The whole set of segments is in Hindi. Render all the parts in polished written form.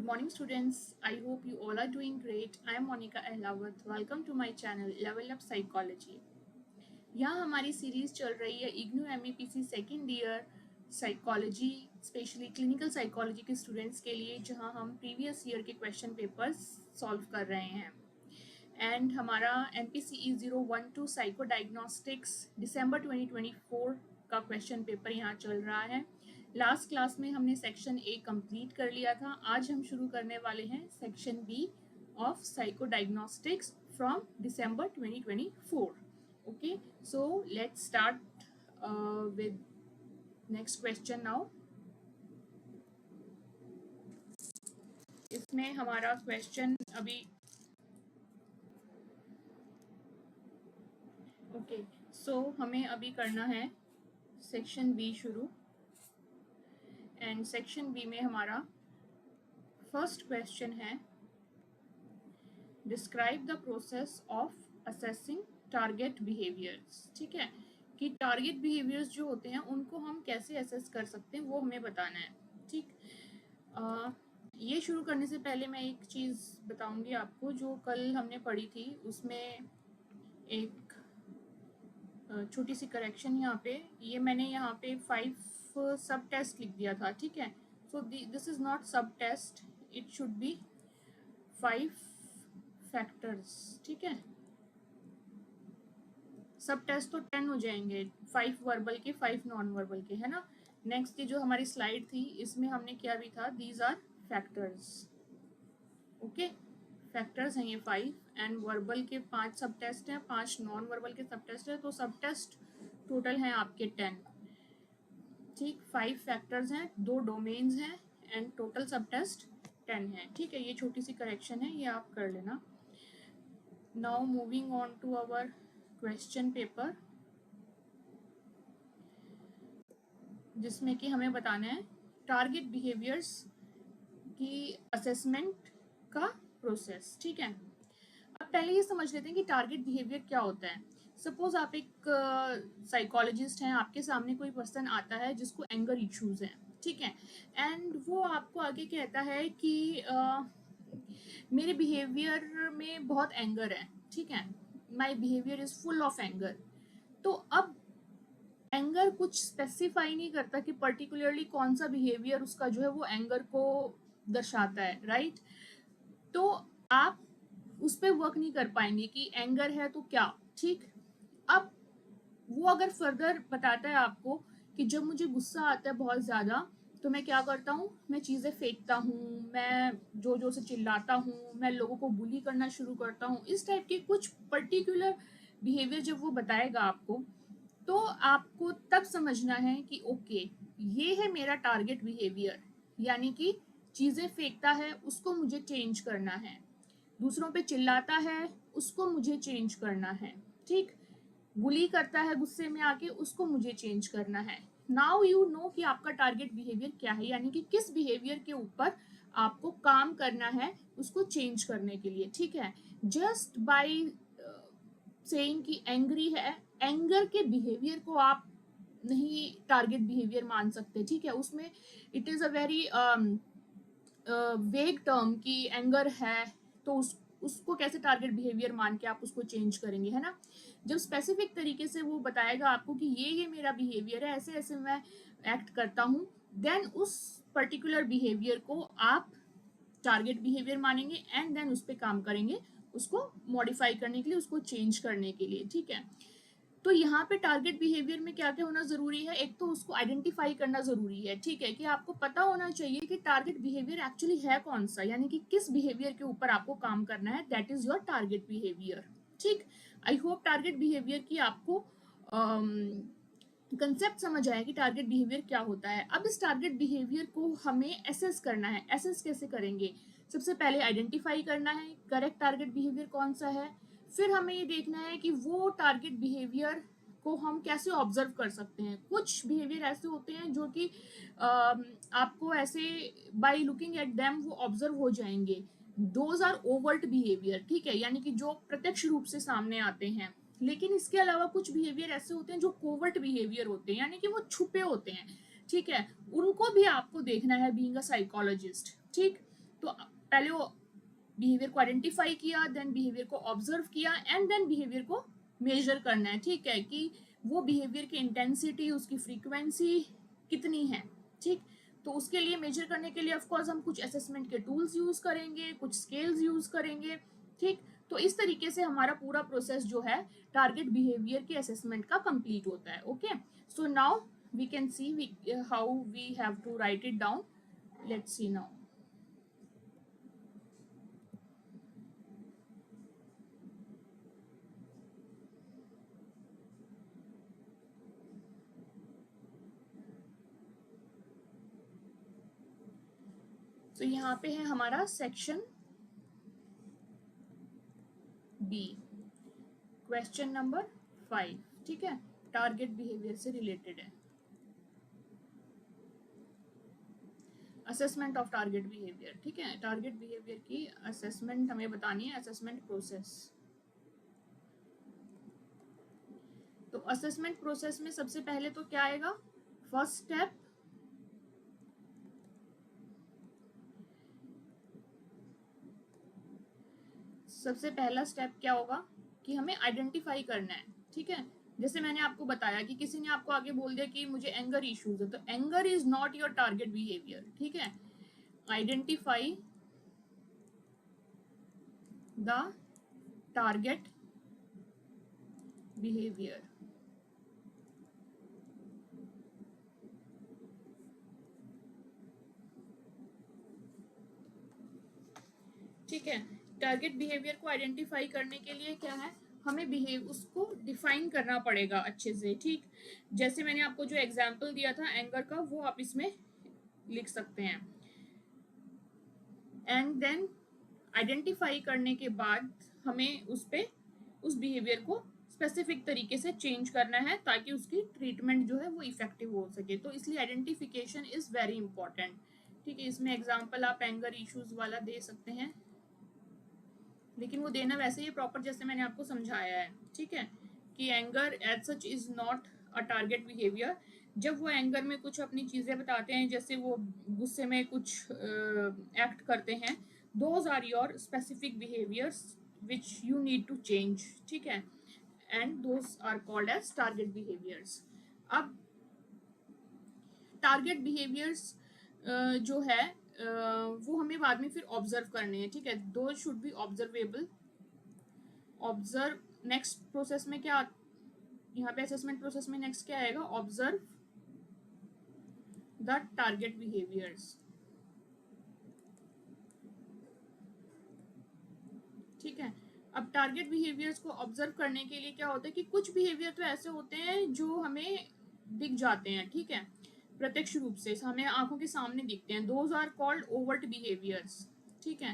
morning, students. I hope you all are doing great. I am Monica Ahlawat. Welcome to my channel Level Up Psychology. यहाँ हमारी सीरीज चल रही है IGNOU MEPC second year psychology, specially clinical psychology के स्टूडेंट्स के लिए, जहाँ हम प्रीवियस ईयर के क्वेश्चन पेपर्स सॉल्व कर रहे हैं। एंड हमारा MPCE 012 साइको डायग्नोस्टिक्स दिसंबर 2024 का क्वेश्चन पेपर यहाँ चल रहा है। लास्ट क्लास में हमने सेक्शन ए कंप्लीट कर लिया था। आज हम शुरू करने वाले हैं section B of psychodiagnostics from December 2024। Okay, so let's start with next question now. इसमें हमारा क्वेश्चन अभी ओके, सो हमें अभी करना है सेक्शन बी शुरू। एंड सेक्शन बी में हमारा फर्स्ट क्वेश्चन है, describe the process of assessing target behaviours. ठीक है, कि टारगेट बिहेवियर्स जो होते हैं उनको हम कैसे असेस कर सकते हैं वो हमें बताना है। ठीक, ये शुरू करने से पहले मैं एक चीज़ बताऊंगी आपको जो कल हमने पढ़ी थी। उसमें एक छोटी सी करेक्शन यहाँ पे, ये मैंने यहाँ पे 5 सब टेस्ट लिख दिया था। ठीक है, so this is not subtest, it should be 5 factors. ठीक है, सब टेस्ट तो 10 हो जाएंगे, 5 वर्बल के 5 नॉन वर्बल के, है ना। नेक्स्ट ये जो हमारी स्लाइड थी इसमें हमने क्या भी था, these are factors. Okay, factors हैं ये 5 एंड वर्बल के 5 सब टेस्ट हैं, 5 नॉन वर्बल के सब टेस्ट है, तो सब टेस्ट टोटल हैं आपके 10। ठीक, 5 फैक्टर्स हैं, 2 डोमेन्स हैं एंड टोटल सब टेस्ट 10 है। ठीक है, ये छोटी सी करेक्शन है, ये आप कर लेना। Now moving on to our question paper, जिसमें कि हमें बताना है टारगेट बिहेवियर्स की असेसमेंट का प्रोसेस। ठीक है, अब पहले ये समझ लेते हैं कि टारगेट बिहेवियर क्या होता है। सपोज आप एक साइकोलॉजिस्ट हैं, आपके सामने कोई पर्सन आता है जिसको एंगर इश्यूज हैं। ठीक है, एंड वो आपको आगे कहता है कि मेरे बिहेवियर में बहुत एंगर है। ठीक है, my behaviour is full of anger. तो अब एंगर कुछ स्पेसिफाई नहीं करता कि पर्टिकुलरली कौन सा बिहेवियर उसका जो है वो एंगर को दर्शाता है, राइट। तो आप उस पर वर्क नहीं कर पाएंगे कि एंगर है तो क्या। ठीक, अब वो अगर फर्दर बताता है आपको कि जब मुझे गुस्सा आता है बहुत ज़्यादा तो मैं क्या करता हूँ, मैं चीज़ें फेंकता हूँ, मैं जोर से चिल्लाता हूँ, मैं लोगों को बुली करना शुरू करता हूँ, इस टाइप के कुछ पर्टिकुलर बिहेवियर जब वो बताएगा आपको, तो आपको तब समझना है कि ओके, ये है मेरा टारगेट बिहेवियर, यानी कि चीज़ें फेंकता है उसको मुझे चेंज करना है, दूसरों पे चिल्लाता है उसको मुझे चेंज करना है। ठीक, बुली करता है गुस्से में आके, उसको मुझे चेंज करना है। नाउ यू नो कि आपका टारगेट बिहेवियर क्या है, यानी कि किस बिहेवियर के ऊपर आपको काम करना है उसको चेंज करने के लिए। ठीक है, जस्ट बाय सेइंग कि एंग्री है, एंगर के बिहेवियर को आप नहीं टारगेट बिहेवियर मान सकते। ठीक है, उसमें it is a very vague term कि एंगर है तो उसको कैसे टारगेट बिहेवियर मान के आप उसको चेंज करेंगे, है ना। जब स्पेसिफिक तरीके से वो बताएगा आपको कि ये मेरा बिहेवियर है, ऐसे ऐसे मैं एक्ट करता हूँ, देन उस पर्टिकुलर बिहेवियर को आप टारगेट बिहेवियर मानेंगे एंड देन उस पर काम करेंगे, उसको मॉडिफाई करने के लिए, उसको चेंज करने के लिए। ठीक है, तो यहाँ पे टारगेट बिहेवियर में क्या क्या होना जरूरी है, एक तो उसको आइडेंटिफाई करना जरूरी है। ठीक है, कि आपको पता होना चाहिए कि टारगेट बिहेवियर एक्चुअली है कौन सा, यानी कि किस बिहेवियर के ऊपर आपको काम करना है, that is your target behaviour. ठीक, आई होप टारगेट बिहेवियर की आपको कंसेप्ट समझ आया कि टारगेट बिहेवियर क्या होता है। अब इस टारगेट बिहेवियर को हमें एसेस करना है। एसेस कैसे करेंगे, सबसे पहले आइडेंटिफाई करना है करेक्ट टारगेट बिहेवियर कौन सा है, फिर हमें ये देखना है कि वो टारगेट बिहेवियर को हम कैसे ऑब्जर्व कर सकते हैं। कुछ बिहेवियर ऐसे होते हैं जो कि आपको ऐसे बाय लुकिंग एट देम वो ऑब्जर्व हो जाएंगे, दोज आर ओवर्ट बिहेवियर। ठीक है, यानी कि जो प्रत्यक्ष रूप से सामने आते हैं। लेकिन इसके अलावा कुछ बिहेवियर ऐसे होते हैं जो कोवर्ट बिहेवियर होते हैं, यानी कि वो छुपे होते हैं। ठीक है, उनको भी आपको देखना है बीइंग अ साइकोलॉजिस्ट। ठीक, तो पहले वो बिहेवियर को आइडेंटिफाई किया, देन बिहेवियर को ऑब्जर्व किया, एंड देन बिहेवियर को मेजर करना है, ठीक है, कि वो बिहेवियर की इंटेंसिटी, उसकी फ्रीक्वेंसी कितनी है, ठीक। तो उसके लिए मेजर करने के लिए ऑफ कोर्स हम कुछ असेसमेंट के टूल्स यूज करेंगे, कुछ स्केल्स यूज करेंगे, ठीक। तो इस तरीके से हमारा पूरा प्रोसेस जो है टारगेट बिहेवियर के असेसमेंट का कंप्लीट होता है। Okay, so now we can see how we have to write it down. Let's see now. तो यहाँ पे है हमारा सेक्शन बी, क्वेश्चन नंबर 5, ठीक है, टारगेट बिहेवियर से रिलेटेड है, असेसमेंट ऑफ टारगेट बिहेवियर, ठीक है। टारगेट बिहेवियर की असेसमेंट हमें बतानी है, असेसमेंट प्रोसेस। तो असेसमेंट प्रोसेस में सबसे पहले तो क्या आएगा, फर्स्ट स्टेप, सबसे पहला स्टेप क्या होगा कि हमें आइडेंटिफाई करना है, ठीक है। जैसे मैंने आपको बताया कि किसी ने आपको आगे बोल दिया कि मुझे एंगर इश्यूज है, तो anger is not your target behaviour, ठीक है। आइडेंटिफाई द टारगेट बिहेवियर, ठीक है। टारगेट बिहेवियर को आइडेंटिफाई करने के लिए क्या है, हमें बिहेव उसको डिफाइन करना पड़ेगा अच्छे से, ठीक। जैसे मैंने आपको जो एग्जांपल दिया था एंगर का, वो आप इसमें लिख सकते हैं। एंड देन आइडेंटिफाई करने के बाद हमें उस बिहेवियर को स्पेसिफिक तरीके से चेंज करना है ताकि उसकी ट्रीटमेंट जो है वो इफेक्टिव हो सके। तो इसलिए आइडेंटिफिकेशन इज वेरी इंपॉर्टेंट, ठीक है। इसमें एग्जांपल आप एंगर इश्यूज वाला दे सकते हैं, लेकिन वो देना वैसे ही प्रॉपर जैसे मैंने आपको समझाया है, ठीक है, कि anger as such is not a target behaviour. जब वो एंगर में कुछ अपनी चीज़ें बताते हैं, जैसे वो गुस्से में कुछ एक्ट करते हैं, those are your specific behaviours which you need to change, ठीक है, and those are called as target behaviours. अब टारगेट बिहेवियर्स जो है वो हमें बाद में फिर ऑब्जर्व करने हैं, ठीक है। दो should be observable. Observe next process में क्या, यहाँ पे असेसमेंट प्रोसेस में नेक्स्ट क्या आएगा, ऑब्जर्व द टारगेट बिहेवियर्स, ठीक है। अब टारगेट बिहेवियर्स को ऑब्जर्व करने के लिए क्या होता है कि कुछ बिहेवियर तो ऐसे होते हैं जो हमें दिख जाते हैं, ठीक है, प्रत्यक्ष रूप से हमें आंखों के सामने दिखते हैं, those are called overt behaviours, ठीक है।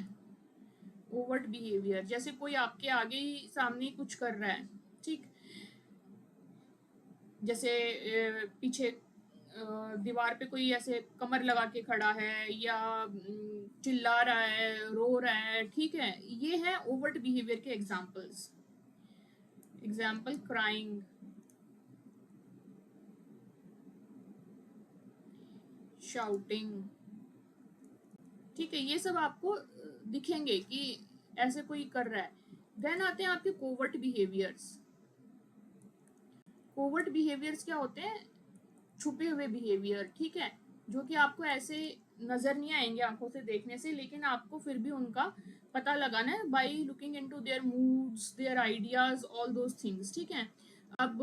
ओवर्ट बिहेवियर, जैसे कोई आपके आगे ही सामने कुछ कर रहा है, ठीक, जैसे पीछे दीवार पे कोई ऐसे कमर लगा के खड़ा है या चिल्ला रहा है, रो रहा है, ठीक है, ये है ओवर्ट बिहेवियर के एग्जांपल्स। एग्जांपल, क्राइंग, शाउटिंग, ठीक है, ये सब आपको दिखेंगे कि ऐसे कोई कर रहा है। देन आते हैं आपके कोवर्ट बिहेवियर्स। कोवर्ट बिहेवियर्स क्या होते हैं, छुपे हुए बिहेवियर, ठीक है, जो कि आपको ऐसे नजर नहीं आएंगे आंखों से देखने से, लेकिन आपको फिर भी उनका पता लगाना है by looking into their moods, their ideas, all those things, ठीक है। अब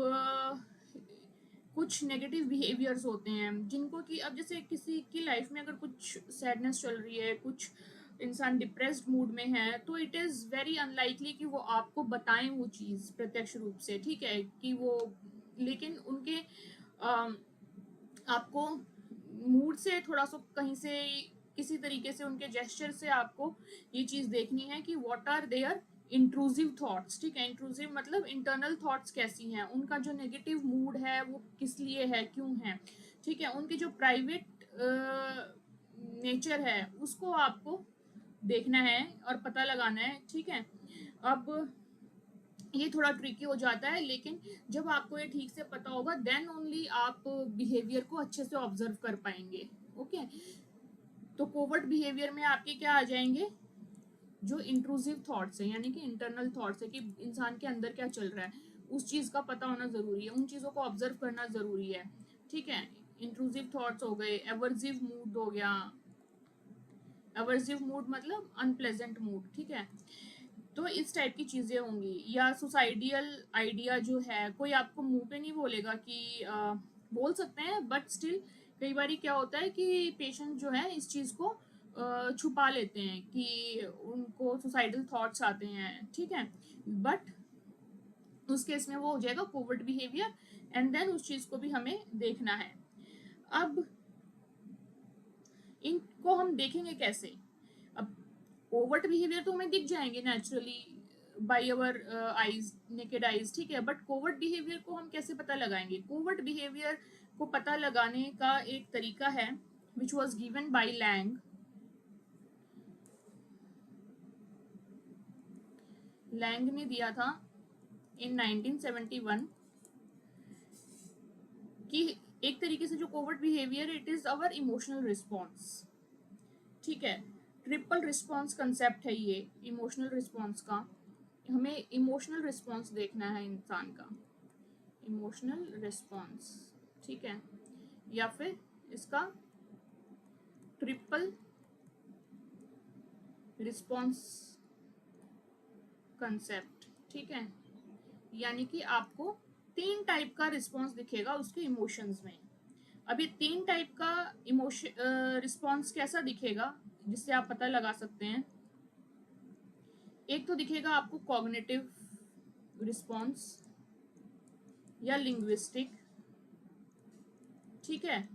कुछ नेगेटिव बिहेवियर्स होते हैं जिनको कि अब जैसे किसी की लाइफ में अगर कुछ सैडनेस चल रही है, कुछ इंसान डिप्रेस्ड मूड में है, तो इट इज़ वेरी अनलाइकली कि वो आपको बताएं वो चीज़ प्रत्यक्ष रूप से, ठीक है, कि वो, लेकिन उनके आपको मूड से थोड़ा सा कहीं से किसी तरीके से उनके जेस्चर से आपको ये चीज़ देखनी है कि what are their intrusive thoughts, ठीक है। इंट्रूसिव मतलब इंटरनल थॉट्स कैसी हैं, उनका जो नेगेटिव मूड है वो किस लिए है, क्यों है, ठीक है। उनकी जो प्राइवेट नेचर है उसको आपको देखना है और पता लगाना है, ठीक है। अब ये थोड़ा ट्रिकी हो जाता है, लेकिन जब आपको ये ठीक से पता होगा देन ओनली आप बिहेवियर को अच्छे से ऑब्जर्व कर पाएंगे, ओके। तो कोवर्ट बिहेवियर में आपके क्या आ जाएंगे, जो इंट्रूसिव थॉट्स है यानी कि इंटरनल थॉट्स है कि इंसान के अंदर क्या चल रहा है, उस चीज का पता होना जरूरी है, उन चीजों को ऑब्जर्व करना जरूरी है। ठीक है, इंट्रूसिव थॉट्स हो गए, एवर्सिव मूड हो गया, एवर्सिव मूड मतलब अनप्लेजेंट मूड। ठीक है, तो इस टाइप की चीजें होंगी। या सुसाइडियल आइडिया जो है, कोई आपको मुंह पे नहीं बोलेगा कि बोल सकते हैं, बट स्टिल कई बार क्या होता है कि पेशेंट जो है इस चीज को छुपा लेते हैं कि उनको सुसाइडल थॉट्स आते हैं। ठीक है, बट उस केस में वो हो जाएगा कोवर्ट बिहेवियर, एंड देन उस चीज को भी हमें देखना है। अब इनको हम देखेंगे कैसे? अब ओवर्ट बिहेवियर तो हमें दिख जाएंगे naturally by our eyes, naked eyes. ठीक है, बट कोवर्ट बिहेवियर को हम कैसे पता लगाएंगे? कोवर्ट बिहेवियर को पता लगाने का एक तरीका है which was given by Lang. Lang ने दिया था इन 1971 कि एक तरीके से जो covert behaviour, it is our emotional response. ठीक है, ट्रिपल रिस्पॉन्स कंसेप्ट है ये इमोशनल रिस्पॉन्स का। हमें इमोशनल रिस्पॉन्स देखना है इंसान का, इमोशनल रिस्पॉन्स। ठीक है, या फिर इसका ट्रिपल रिस्पॉन्स कंसेप्ट। ठीक है, यानी कि आपको 3 टाइप का रिस्पॉन्स दिखेगा उसके इमोशंस में। अब ये 3 टाइप का इमोशन रिस्पॉन्स कैसा दिखेगा जिससे आप पता लगा सकते हैं? एक तो दिखेगा आपको कॉग्निटिव रिस्पॉन्स या लिंग्विस्टिक। ठीक है,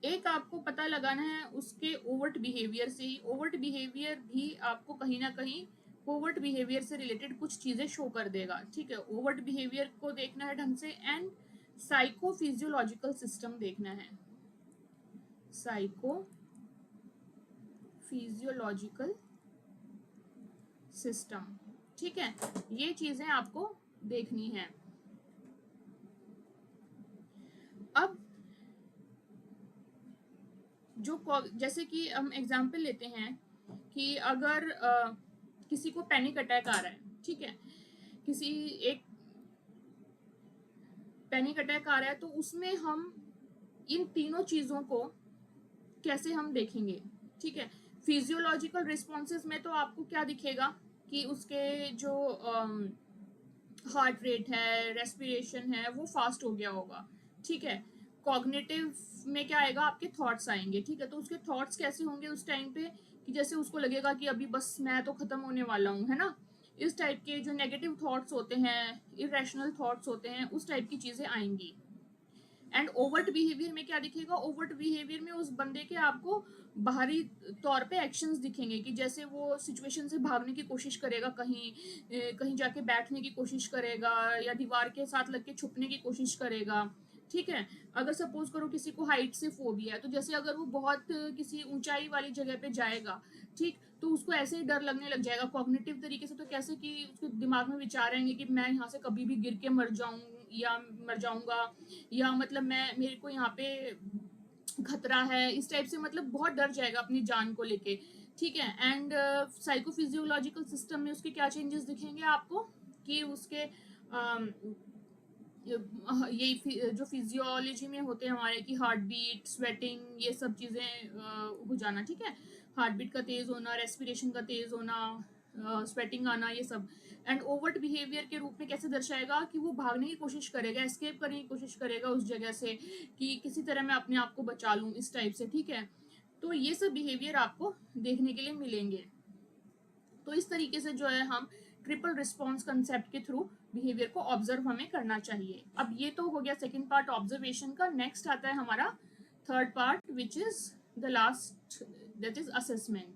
एक आपको पता लगाना है उसके ओवर्ट बिहेवियर से ही। ओवर्ट बिहेवियर भी आपको कहीं ना कहीं कोवर्ट बिहेवियर से रिलेटेड कुछ चीजें शो कर देगा। ठीक है, ओवर्ट बिहेवियर को देखना है ढंग से, एंड साइको फिजियोलॉजिकल सिस्टम देखना है, साइको फिजियोलॉजिकल सिस्टम। ठीक है, ये चीजें आपको देखनी है। अब जो जैसे कि हम एग्जाम्पल लेते हैं कि अगर किसी को पैनिक अटैक आ रहा है। ठीक है, किसी एक पैनिक अटैक आ रहा है, तो उसमें हम इन तीनों चीजों को कैसे हम देखेंगे? ठीक है, फिजियोलॉजिकल रिस्पॉन्सेज में तो आपको क्या दिखेगा कि उसके जो हार्ट रेट है, रेस्पिरेशन है, वो फास्ट हो गया होगा। ठीक है, कॉग्निटिव में क्या आएगा? आपके थॉट्स आएंगे। ठीक है, तो उसके थॉट्स कैसे होंगे उस टाइम पे कि जैसे उसको लगेगा कि अभी बस मैं तो खत्म होने वाला हूँ, है ना। इस टाइप के जो नेगेटिव थॉट्स होते हैं, इरेशनल थॉट्स होते हैं, उस टाइप की चीजें आएंगी। एंड ओवर्ट बिहेवियर में क्या दिखेगा? ओवर्ट बिहेवियर में उस बंदे के आपको बाहरी तौर पे एक्शंस दिखेंगे कि जैसे वो सिचुएशन से भागने की कोशिश करेगा, कहीं जाके बैठने की कोशिश करेगा, या दीवार के साथ लग के छुपने की कोशिश करेगा। ठीक है, अगर सपोज करो किसी को हाइट से फोबिया है, तो जैसे अगर वो बहुत किसी ऊंचाई वाली जगह पे जाएगा, ठीक, तो उसको ऐसे ही डर लगने लग जाएगा कॉग्निटिव तरीके से। तो कैसे कि उसके दिमाग में विचार आएंगे कि मैं यहाँ से कभी भी गिर के मर जाऊं या मर जाऊंगा, या मतलब मैं, मेरे को यहाँ पे खतरा है, इस टाइप से मतलब बहुत डर जाएगा अपनी जान को लेके। ठीक है, एंड साइकोफिजियोलॉजिकल सिस्टम में उसके क्या चेंजेस दिखेंगे आपको कि उसके यही जो फिजियोलॉजी में होते हैं हमारे की हार्ट बीट, स्वेटिंग, ये सब चीज़ें हो जाना। ठीक है, हार्ट बीट का तेज होना, रेस्पिरेशन का तेज होना, स्वेटिंग आना, ये सब। एंड ओवर्ट बिहेवियर के रूप में कैसे दर्शाएगा कि वो भागने की कोशिश करेगा, एस्केप करने की कोशिश करेगा उस जगह से कि किसी तरह मैं अपने आप को बचा लूँ, इस टाइप से। ठीक है, तो ये सब बिहेवियर आपको देखने के लिए मिलेंगे। तो इस तरीके से जो है हम ट्रिपल रिस्पॉन्स कंसेप्ट के थ्रू बिहेवियर को ऑब्जर्व हमें करना चाहिए। अब ये तो हो गया सेकंड पार्ट ऑब्जर्वेशन का। नेक्स्ट आता है हमारा third part which is the last, that is assessment.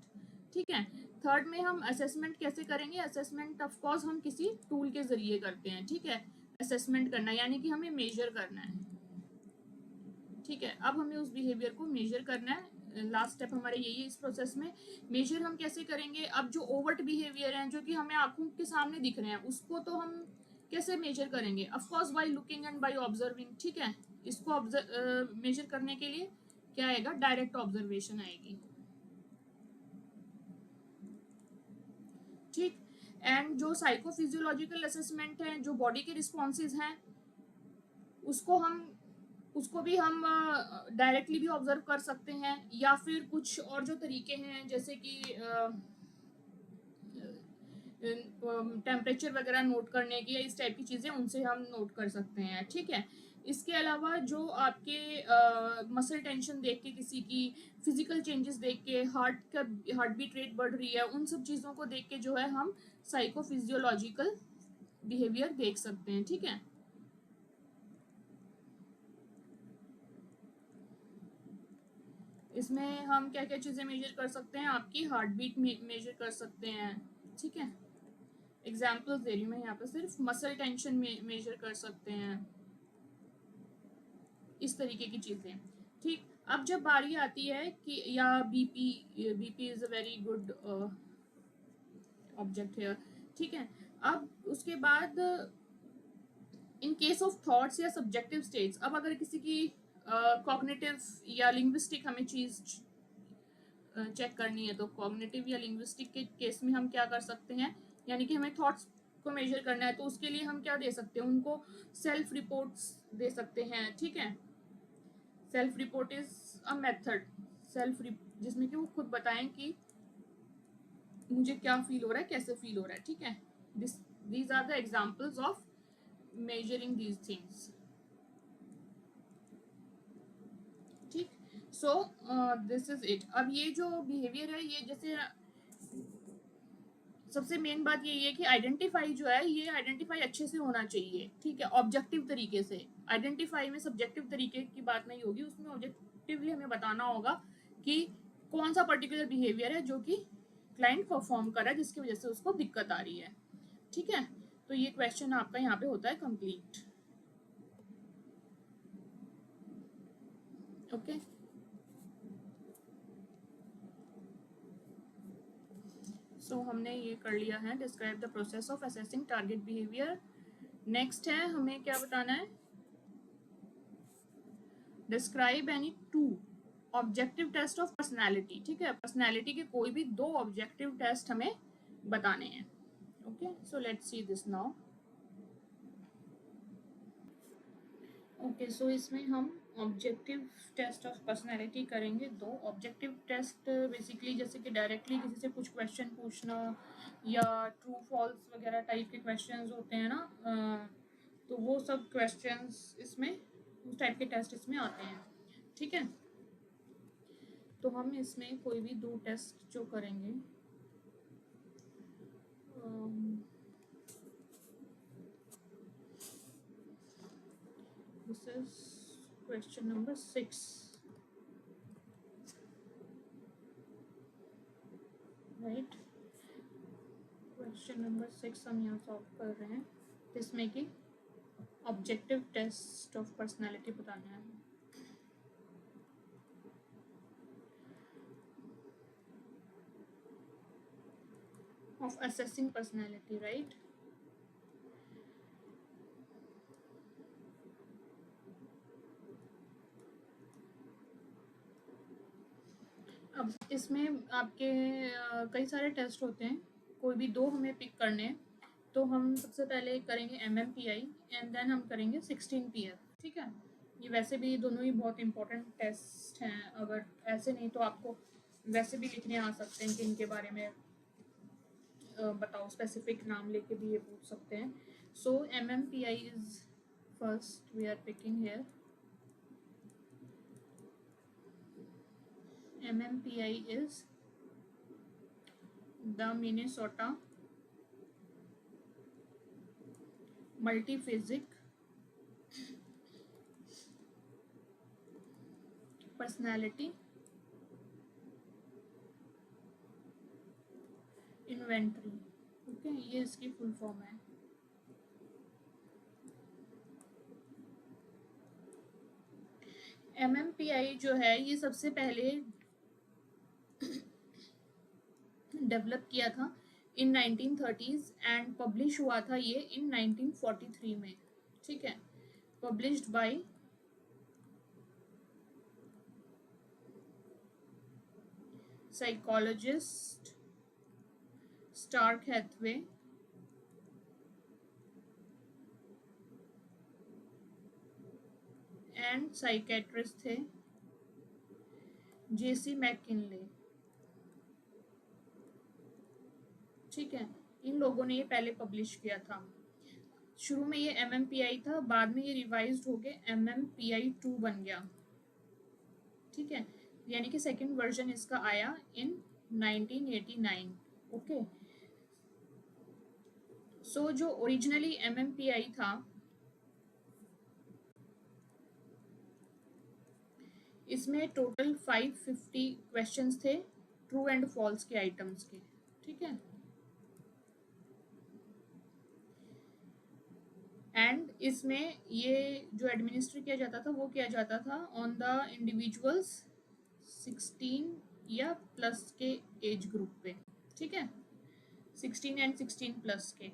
ठीक है, थर्ड में हम असेसमेंट कैसे करेंगे? असेसमेंट ऑफ कोर्स हम किसी टूल के जरिए करते हैं। ठीक है, असेसमेंट करना यानी कि हमें मेजर करना है। ठीक है, अब हमें उस बिहेवियर को मेजर करना है। लास्ट स्टेप हमारे यही है इस प्रोसेस में। मेजर हम कैसे करेंगे? अब जो ओवर्ट बिहेवियर हैं जो कि हमें आंखों के सामने दिख रहे हैं, उसको तो हम कैसे मेजर करेंगे? Of course by looking and by observing. ठीक है, इसको मेजर करने के लिए क्या आएगा? डायरेक्ट ऑब्जर्वेशन आएगी। ठीक। एंड जो साइकोफिजियोलॉजिकल असेसमेंट है, जो बॉडी के रिस्पॉन्सेज हैं, उसको भी हम डायरेक्टली भी ऑब्जर्व कर सकते हैं, या फिर कुछ और जो तरीके हैं जैसे कि टेम्परेचर वगैरह नोट करने की या इस टाइप की चीज़ें, उनसे हम नोट कर सकते हैं। ठीक है। इसके अलावा जो आपके मसल टेंशन देख के, किसी की फिजिकल चेंजेस देख के, हार्ट बीट रेट बढ़ रही है, उन सब चीज़ों को देख के जो है हम साइकोफिजियोलॉजिकल बिहेवियर देख सकते हैं। ठीक है। इसमें हम क्या क्या चीज़ें मेजर कर सकते हैं, आपकी हार्ट बीट मेजर कर सकते हैं। ठीक है। एग्जाम्पल्स दे रही हूँ मैं यहाँ पे, सिर्फ मसल टेंशन में मेजर कर सकते हैं, इस तरीके की चीज़ें। ठीक। अब जब बारी आती है कि या BP is a very good object है। ठीक है। अब उसके बाद इन केस ऑफ थॉट्स या सब्जेक्टिव स्टेट्स, अब अगर किसी की कॉग्निटिव या लिंग्विस्टिक हमें चीज़ चेक करनी है, तो कॉग्निटिव या लिंग्विस्टिक के केस में हम क्या कर सकते हैं, यानी कि हमें थॉट्स को मेजर करना है, तो उसके लिए हम क्या दे सकते हैं, उनको सेल्फ रिपोर्ट्स दे सकते हैं। ठीक है। Self report is a method, जिसमें कि वो खुद बताएं कि मुझे क्या फील हो रहा है, कैसे फील हो रहा है। ठीक है। These are the examples of measuring these things. ठीक। So this is it. अब ये जो बिहेवियर है, ये जैसे सबसे मेन बात यही है कि आइडेंटिफाई जो है, ये आइडेंटिफाई अच्छे से होना चाहिए। ठीक है। ऑब्जेक्टिव तरीके से। आइडेंटिफाई में सब्जेक्टिव तरीके की बात नहीं होगी, उसमें ऑब्जेक्टिवली हमें बताना होगा कि कौन सा पर्टिकुलर बिहेवियर है जो कि क्लाइंट परफॉर्म कर रहा है, जिसकी वजह से उसको दिक्कत आ रही है। ठीक है। तो ये क्वेश्चन आपका यहाँ पे होता है कंप्लीट। ओके। सो हमने ये कर लिया है, describe the process of assessing target behaviour. Next है, हमें क्या बताना है, describe any two objective test of personality. ठीक है। पर्सनैलिटी के कोई भी दो ऑब्जेक्टिव टेस्ट हमें बताने हैं। Okay. So let's see this now. Okay. So इसमें हम ऑब्जेक्टिव टेस्ट ऑफ पर्सनैलिटी करेंगे, दो ऑब्जेक्टिव टेस्ट। बेसिकली जैसे कि डायरेक्टली किसी से कुछ क्वेश्चन पूछना, या ट्रू फॉल्स वगैरह टाइप के क्वेश्चंस होते हैं ना, तो वो सब क्वेश्चंस इसमें, उस टाइप के टेस्ट इसमें आते हैं। ठीक है। तो हम इसमें कोई भी दो टेस्ट जो करेंगे, this is question number 6, right. Question number 6 हम यहाँ सॉल्व कर रहे हैं, जिसमें कि ऑब्जेक्टिव टेस्ट ऑफ पर्सनालिटी बताना है। Of assessing personality, right. अब इसमें आपके कई सारे टेस्ट होते हैं, कोई भी दो हमें पिक करने हैं। तो हम सबसे पहले करेंगे MMPI, एंड देन हम करेंगे 16PF। ठीक है। ये वैसे भी दोनों ही बहुत इंपॉर्टेंट टेस्ट हैं, अगर ऐसे नहीं तो आपको वैसे भी लिखने आ सकते हैं कि इनके बारे में बताओ, स्पेसिफिक नाम लेके भी ये पूछ सकते हैं। So MMPI is first we are picking here. MMPI is the Minnesota Multiphasic Personality Inventory। Okay. ये इसकी फुल फॉर्म है। MMPI जो है, ये सबसे पहले डेवलप किया था इन 1930s एंड पब्लिश हुआ था ये इन 1943 में। ठीक है। Published by psychologist Starke Hathaway, and psychiatrist थे जेसी मैकिनले। ठीक है, इन लोगों ने ये पहले पब्लिश किया था। शुरू में ये MMPI था, बाद में ये रिवाइज्ड होके MMPI 2 बन गया। ठीक है, यानी कि सेकंड वर्जन इसका आया इन 1989। ओके, सो जो ओरिजिनली MMPI था, इसमें टोटल 550 क्वेश्चंस थे ट्रू एंड फॉल्स के आइटम्स के। ठीक है, एंड इसमें ये जो एडमिनिस्टर किया जाता था वो किया जाता था ऑन द इंडिविजुअल्स 16 या प्लस के एज ग्रुप पे। ठीक है, 16 एंड 16 प्लस के,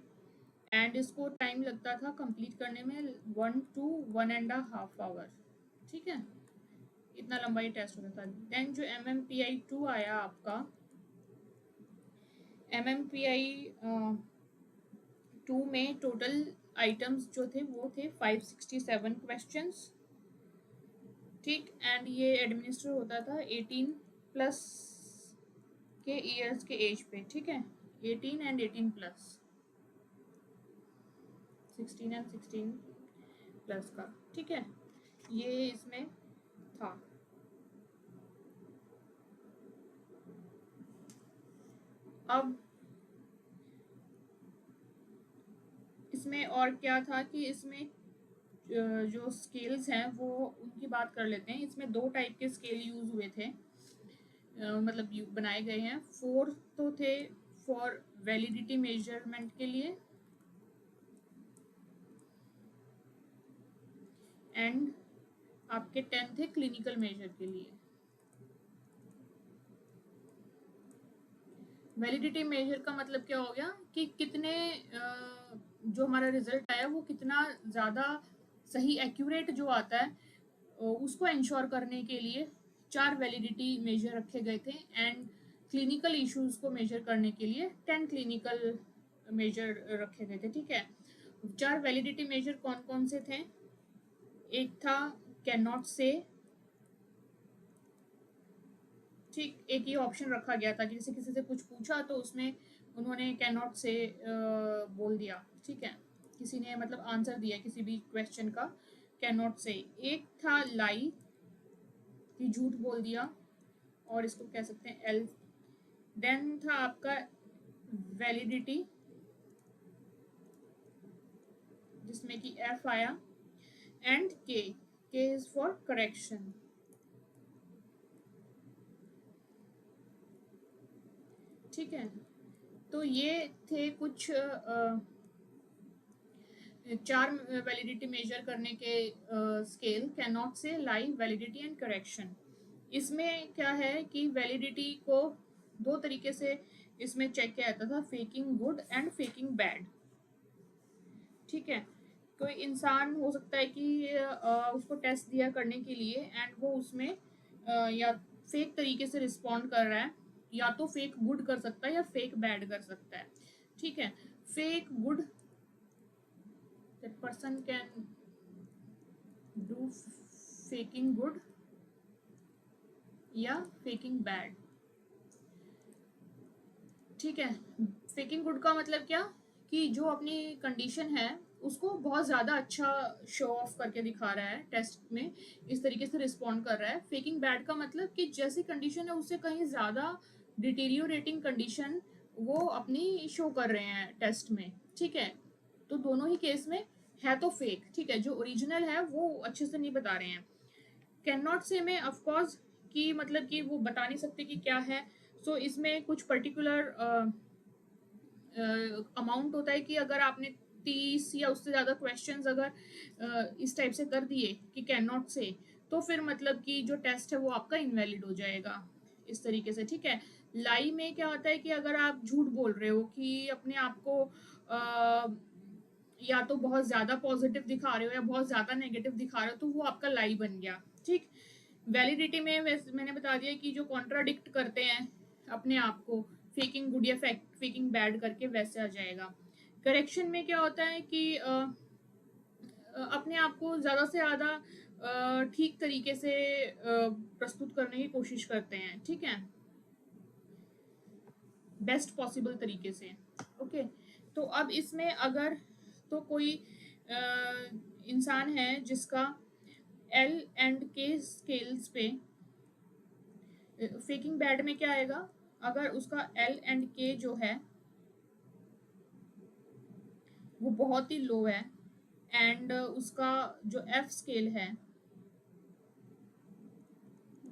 एंड इसको टाइम लगता था कंप्लीट करने में 1 to 1.5 आवर। ठीक है, इतना लंबा ये टेस्ट होता था। देन जो MMPI 2 आया आपका, MMPI 2 में टोटल आइटम्स जो थे वो थे 567 क्वेश्चंस। ठीक, एंड ये एडमिनिस्टर होता था 18 प्लस के ईयर्स के एज पे। ठीक है, 18 एंड 18 प्लस, 16 एंड 16 प्लस का। ठीक है, ये इसमें था। अब इसमें और क्या था कि इसमें जो स्केल्स हैं वो उनकी बात कर लेते हैं। इसमें 2 टाइप के स्केल यूज हुए थे, मतलब बनाए गए हैं। 4 तो थे फॉर वैलिडिटी मेजरमेंट के लिए, एंड आपके 10 थे क्लिनिकल मेजर के लिए। वैलिडिटी मेजर का मतलब क्या हो गया कि कितने जो हमारा रिजल्ट आया वो कितना ज़्यादा सही एक्यूरेट जो आता है उसको इंश्योर करने के लिए 4 वैलिडिटी मेजर रखे गए थे, एंड क्लिनिकल इश्यूज को मेजर करने के लिए 10 क्लिनिकल मेजर रखे गए थे। ठीक है, 4 वैलिडिटी मेजर कौन कौन से थे? एक था कैन नॉट से। ठीक, एक ये ऑप्शन रखा गया था कि जैसे किसी से कुछ पूछा तो उसमें उन्होंने कैन नॉट से बोल दिया। ठीक है, किसी ने मतलब आंसर दिया किसी भी क्वेश्चन का, कैन नॉट से। एक था लाई, कि झूठ बोल दिया, और इसको कह सकते हैं एल। देन था आपका वैलिडिटी, जिसमें कि एफ आया, एंड के इज फॉर करेक्शन। ठीक है, तो ये थे कुछ 4 वैलिडिटी मेजर करने के स्केल, कैन नॉट से, लाई, वैलिडिटी एंड करेक्शन। इसमें क्या है कि वैलिडिटी को 2 तरीके से इसमें चेक किया जाता था, faking good and faking bad. ठीक है, कोई इंसान हो सकता है कि उसको टेस्ट दिया करने के लिए, एंड वो उसमें या फेक तरीके से रिस्पॉन्ड कर रहा है, या तो फेक गुड कर सकता है या फेक बैड कर सकता है। ठीक है, fake good, that person can do faking good या फेकिंग बैड। ठीक है, फेकिंग गुड का मतलब क्या कि जो अपनी कंडीशन है उसको बहुत ज़्यादा अच्छा शो ऑफ करके दिखा रहा है टेस्ट में, इस तरीके से रिस्पॉन्ड कर रहा है। फेकिंग बैड का मतलब कि जैसी कंडीशन है उससे कहीं ज़्यादा डिटेरियोरेटिंग कंडीशन वो अपनी शो कर रहे हैं टेस्ट में। ठीक है, तो दोनों ही केस में है तो फेक। ठीक है, जो ओरिजिनल है वो अच्छे से नहीं बता रहे हैं। कैन नॉट से में ऑफकोर्स कि मतलब कि वो बता नहीं सकते कि क्या है। सो इसमें कुछ पर्टिकुलर अमाउंट होता है कि अगर आपने 30 या उससे ज़्यादा क्वेश्चंस अगर इस टाइप से कर दिए कि कैन नॉट से, तो फिर मतलब कि जो टेस्ट है वो आपका इनवैलिड हो जाएगा इस तरीके से। ठीक है, लाई में क्या होता है कि अगर आप झूठ बोल रहे हो कि अपने आप को या तो बहुत ज़्यादा पॉजिटिव दिखा रहे हो या बहुत ज़्यादा नेगेटिव दिखा रहे हो, तो वो आपका लाई बन गया। ठीक, वैलिडिटी में वैसे मैंने बता दिया कि जो कॉन्ट्राडिक्ट करते हैं अपने आप को, फेकिंग गुड या फेकिंग बैड करके वैसे आ जाएगा। करेक्शन में क्या होता है कि अपने आप को ज़्यादा से ज़्यादा ठीक तरीके से प्रस्तुत करने की कोशिश करते हैं, ठीक है, बेस्ट पॉसिबल तरीके से। ओके, तो अब इसमें अगर तो कोई इंसान है जिसका एल एंड के स्केल्स पे, फेकिंग बैड में क्या आएगा, अगर उसका एल एंड के जो है वो बहुत ही लो है एंड उसका जो एफ स्केल है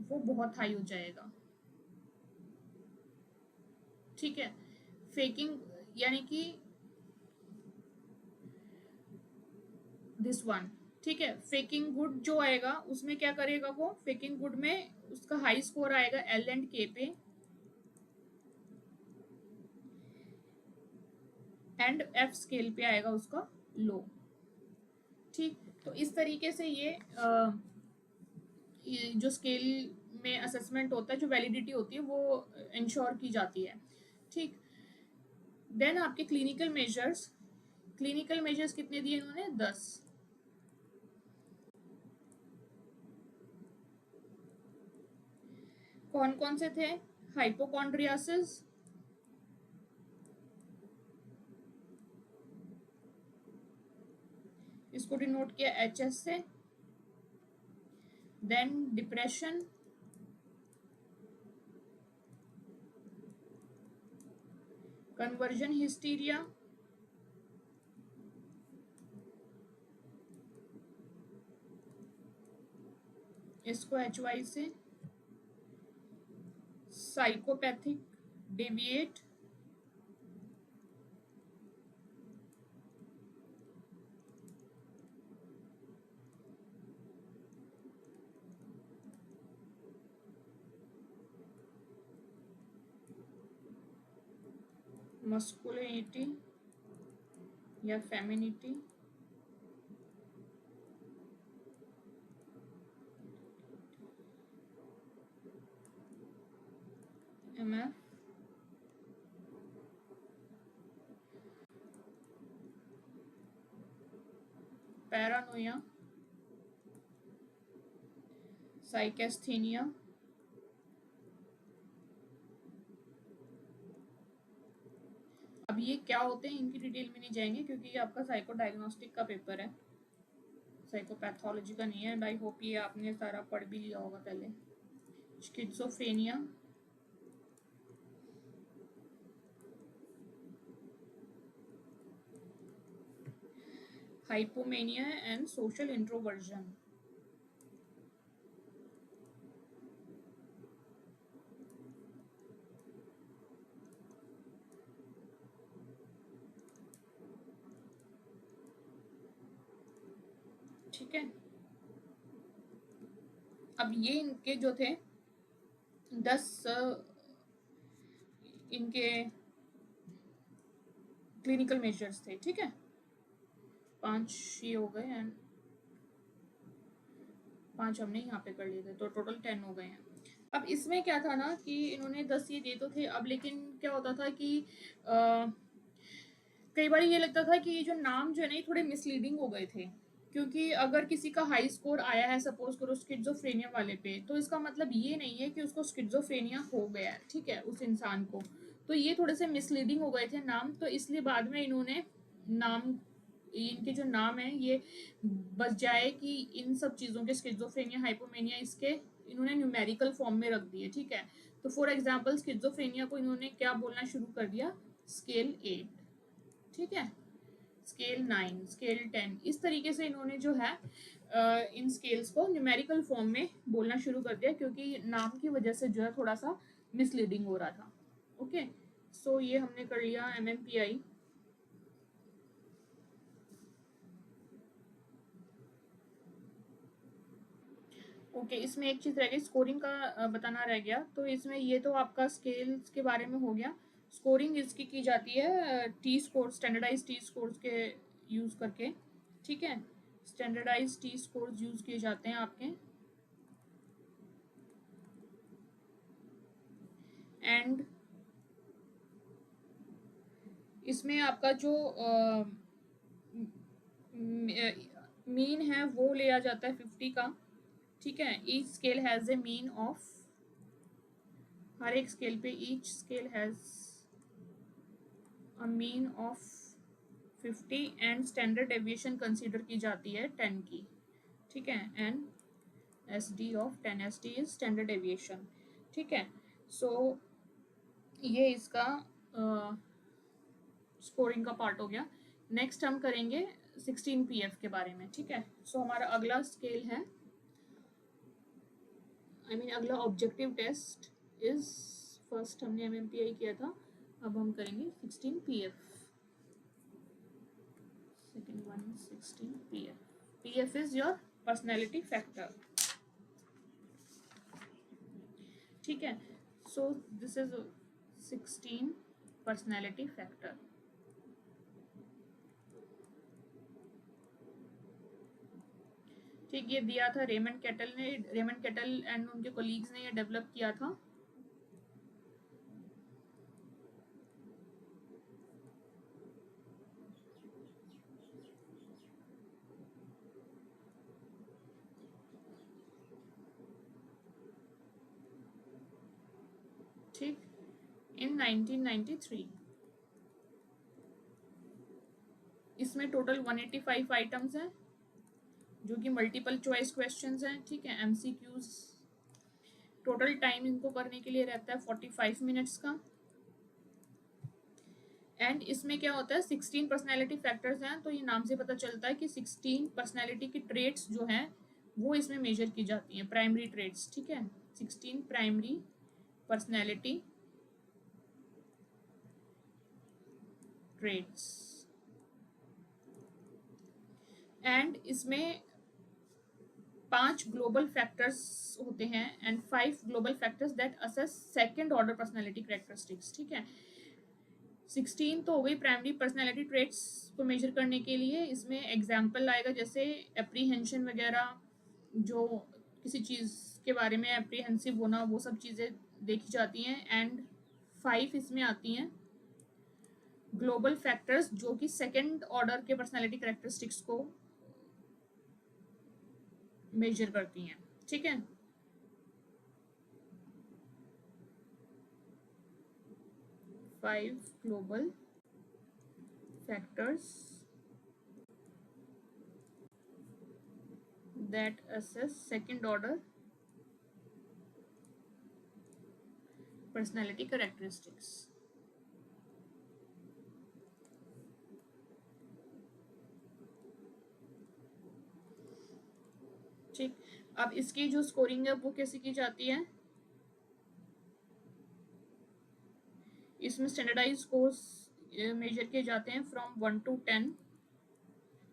वो बहुत हाई हो जाएगा, ठीक है। फेकिंग यानी कि दिस वन, ठीक है। फेकिंग गुड जो आएगा उसमें क्या करेगा वो, फेकिंग गुड में उसका हाई स्कोर आएगा एल एंड के पे एंड एफ स्केल पे आएगा उसका लो, ठीक। तो इस तरीके से ये जो स्केल में असेसमेंट होता है, जो वैलिडिटी होती है वो इंश्योर की जाती है, ठीक। देन आपके क्लिनिकल मेजर्स कितने दिए इन्होंने, 10। कौन कौन से थे, हाइपोकॉन्ड्रियासिस, इसको डिनोट किया HS से, देन डिप्रेशन, कन्वर्जन हिस्टीरिया, इसको HY से, साइकोपैथिक डेविएट, मस्कुलिनिटी या फेमिनिटी, MF, पैरानोया, साइकेस्थीनिया, अब ये क्या होते हैं इनकी डिटेल में नहीं जाएंगे क्योंकि ये आपका साइको डायग्नोस्टिक का पेपर है, साइकोपैथोलॉजी का नहीं है। एंड आई होप ये आपने सारा पढ़ भी लिया होगा पहले। Schizophrenia, hypomania and social introversion, ठीक है। अब ये इनके जो थे 10 इनके क्लिनिकल मेजर्स थे, ठीक है। 5 ये हो गए एंड 5 हमने यहाँ पे कर लिए थे, तो टोटल 10 हो गए हैं। अब इसमें क्या था ना कि इन्होंने 10 ये दे तो थे, अब लेकिन क्या होता था कि कई बार ये लगता था कि ये जो नाम जो है ना ये थोड़े मिसलीडिंग हो गए थे, क्योंकि अगर किसी का हाई स्कोर आया है सपोज करो स्किज़ोफ्रेनिया वाले पे, तो इसका मतलब ये नहीं है कि उसको स्किज़ोफ्रेनिया हो गया है, ठीक है, उस इंसान को। तो ये थोड़े से मिसलीडिंग हो गए थे नाम, तो इसलिए बाद में इन्होंने नाम, इनके जो नाम है ये बजाय कि इन सब चीज़ों के स्किज़ोफ्रेनिया हाइपोमेनिया, इसके इन्होंने न्यूमेरिकल फॉर्म में रख दिए, ठीक है। तो फॉर एग्जांपल स्किज़ोफ्रेनिया को इन्होंने क्या बोलना शुरू कर दिया, स्केल 8, ठीक है, स्केल 9, स्केल 10, इस तरीके से इन्होंने जो है इन स्केल्स को न्यूमेरिकल फॉर्म में बोलना शुरू कर दिया, क्योंकि नाम की वजह से जो है थोड़ा सा मिसलीडिंग हो रहा था। ओके, सो ये हमने कर लिया MMPI। ओके, इसमें एक चीज़ रह गई, स्कोरिंग का बताना रह गया। तो इसमें ये तो आपका स्केल्स के बारे में हो गया। स्कोरिंग इसकी की जाती है T score, standardised T scores के यूज़ करके, ठीक है। स्टैंडर्डाइज टी स्कोर्स यूज़ किए जाते हैं आपके, एंड इसमें आपका जो मीन है वो लिया जाता है 50 का, ठीक है। Each scale has a mean of, हर एक स्केल पे each scale has a mean of 50 and standard deviation consider की जाती है 10 की, ठीक है। And SD of 10, SD is standard deviation, ठीक है। सो ये इसका स्कोरिंग का पार्ट हो गया। नेक्स्ट हम करेंगे 16 PF के बारे में, ठीक है। सो हमारा अगला स्केल है, अगला ऑब्जेक्टिव टेस्ट इज, फर्स्ट हमने MMPI किया था, अब हम करेंगे 16 PF। Second one 16 PF। PF is your personality factor, ठीक है। So this is 16 personality factor. ठीक, ये दिया था रेमंड कैटल एंड उनके कोलीग्स ने ये डेवलप किया था। ठीक, इन 1993। इसमें टोटल 185 आइटम्स हैं जो कि मल्टीपल चॉइस क्वेश्चंस हैं, ठीक है, MCQs। टोटल टाइम इनको करने के लिए रहता है 45 मिनट्स का। एंड इसमें क्या होता है, 16 पर्सनैलिटी फैक्टर्स हैं, तो ये नाम से पता चलता है कि 16 पर्सनैलिटी की ट्रेट्स जो हैं वो इसमें मेजर की जाती हैं, प्राइमरी ट्रेट्स, ठीक है। 16 प्राइमरी पर्सनैलिटी ट्रेट्स। एंड इसमें 5 ग्लोबल फैक्टर्स होते हैं and 5 global factors that assess second order personality characteristics, ठीक है। 16 तो हो गई प्राइमरी पर्सनैलिटी ट्रेट्स को मेजर करने के लिए। इसमें एग्जाम्पल आएगा जैसे एप्रीहेंशन वगैरह, जो किसी चीज़ के बारे में एप्रीहेंसिव होना, वो सब चीज़ें देखी जाती हैं। एंड 5 इसमें आती हैं ग्लोबल फैक्टर्स जो कि सेकंड ऑर्डर के पर्सनैलिटी कैरेक्टरिस्टिक्स को मेजर करती हैं, ठीक है। Five global factors that assess second order personality characteristics। ठीक, अब इसकी जो स्कोरिंग है वो कैसे की जाती है, इसमें स्टैंडर्डाइज स्कोर्स मेजर किए जाते हैं फ्रॉम 1 to 10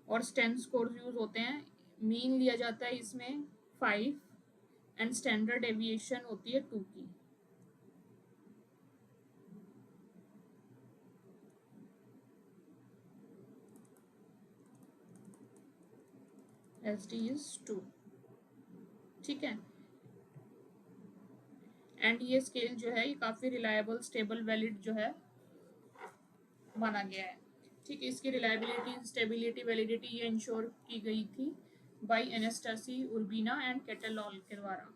और स्टैंड स्कोर्स यूज होते हैं। मीन लिया जाता है इसमें 5 एंड स्टैंडर्ड डेविएशन होती है 2 की। SD is 2, ठीक है। एंड ये स्केल जो है ये काफ़ी रिलायबल, स्टेबल, वैलिड जो है माना गया है, ठीक है। इसकी रिलायबिलिटी, स्टेबिलिटी, वैलिडिटी ये इंश्योर की गई थी बाय एनास्टेसी उर्बिना एंड कैटलॉल के द्वारा,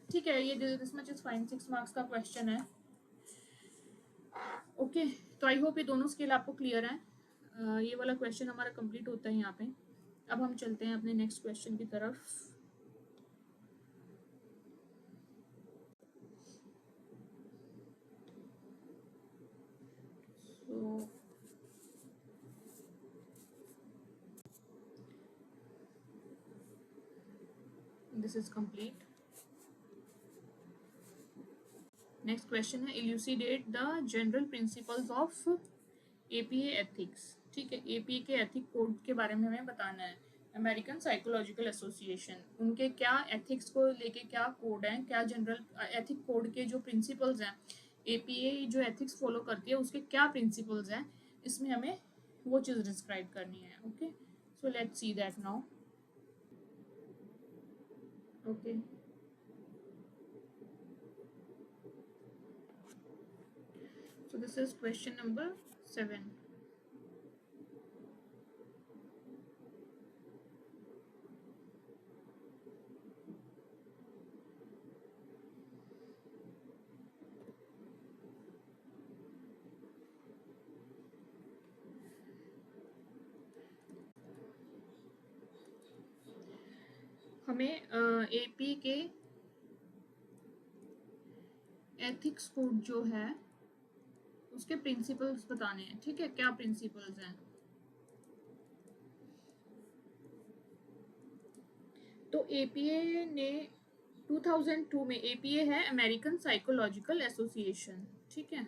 ठीक है। ये this much is fine, 6 marks का क्वेश्चन है, ओके। तो आई होप ये दोनों स्केल आपको क्लियर है। ये वाला क्वेश्चन हमारा कंप्लीट होता है यहाँ पे। अब हम चलते हैं अपने नेक्स्ट क्वेश्चन की तरफ। So this is complete. Next question है, elucidate the general principles of APA ethics, ठीक है। APA के एथिक कोड के बारे में हमें बताना है। अमेरिकन साइकोलॉजिकल एसोसिएशन, उनके क्या एथिक्स को लेके क्या कोड है, क्या जनरल एथिक कोड के जो प्रिंसिपल्स हैं, APA जो एथिक्स फॉलो करती है उसके क्या प्रिंसिपल्स हैं, इसमें हमें वो चीज़ डिस्क्राइब करनी है, okay. So let's see that now, okay. So this is question number 7। हमें एपी के एथिक्स कोड जो है उसके प्रिंसिपल्स बताने हैं, ठीक है। क्या प्रिंसिपल्स हैं? तो एपीए ने 2002 में, एपीए है अमेरिकन साइकोलॉजिकल एसोसिएशन, ठीक है।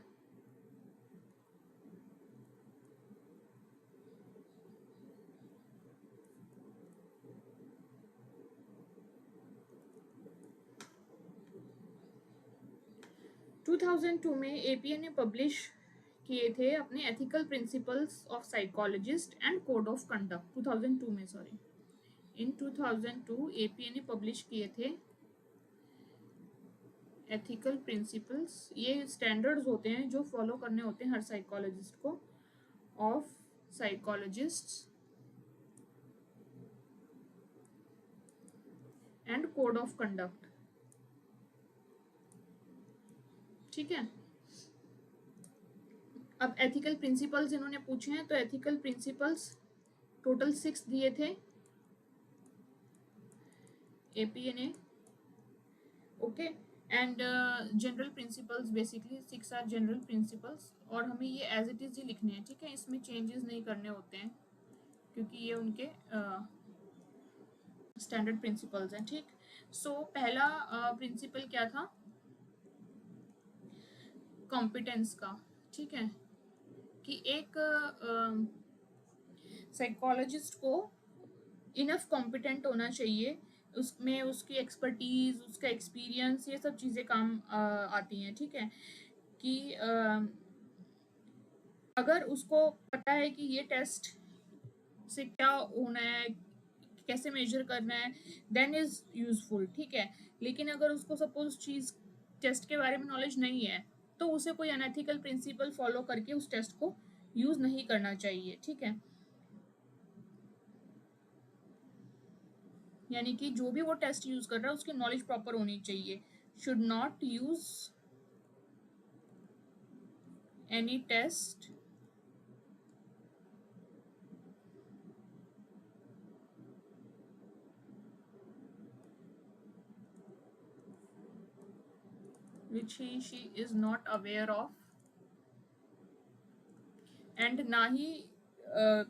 टू 2002 में एपीए ने पब्लिश किए थे अपने ethical principles of psychologist and code of conduct. 2002 में, सॉरी, इन 2002 एपीए ने पब्लिश किए थे एथिकल प्रिंसिपल्स। ये स्टैंडर्ड्स होते हैं जो फॉलो करने होते हैं हर साइकोलॉजिस्ट को, of psychologists and code of conduct, ठीक है। अब एथिकल प्रिंसिपल्स इन्होंने पूछे हैं, तो एथिकल प्रिंसिपल्स टोटल 6 दिए थे एपीए ने, okay. And general principles, basically 6 are general principles, और हमें ये एज इट इज ही लिखने हैं, ठीक है। इसमें चेंजेस नहीं करने होते हैं क्योंकि ये उनके स्टैंडर्ड प्रिंसिपल्स हैं, ठीक। सो पहला प्रिंसिपल क्या था? कॉम्पिटेंस का, ठीक है, कि एक साइकोलॉजिस्ट को इनफ कॉम्पिटेंट होना चाहिए, उसमें उसकी एक्सपर्टीज, उसका एक्सपीरियंस, ये सब चीज़ें काम आती हैं, ठीक है। कि अगर उसको पता है कि ये टेस्ट से क्या होना है, कैसे मेजर करना है, देन इज यूजफुल, ठीक है। लेकिन अगर उसको सपोज चीज़ टेस्ट के बारे में नॉलेज नहीं है, तो उसे कोई अनएथिकल प्रिंसिपल फॉलो करके उस टेस्ट को यूज नहीं करना चाहिए, ठीक है। यानी कि जो भी वो टेस्ट यूज कर रहा है उसकी नॉलेज प्रॉपर होनी चाहिए। Should not use any test which she is not aware of, and ना ही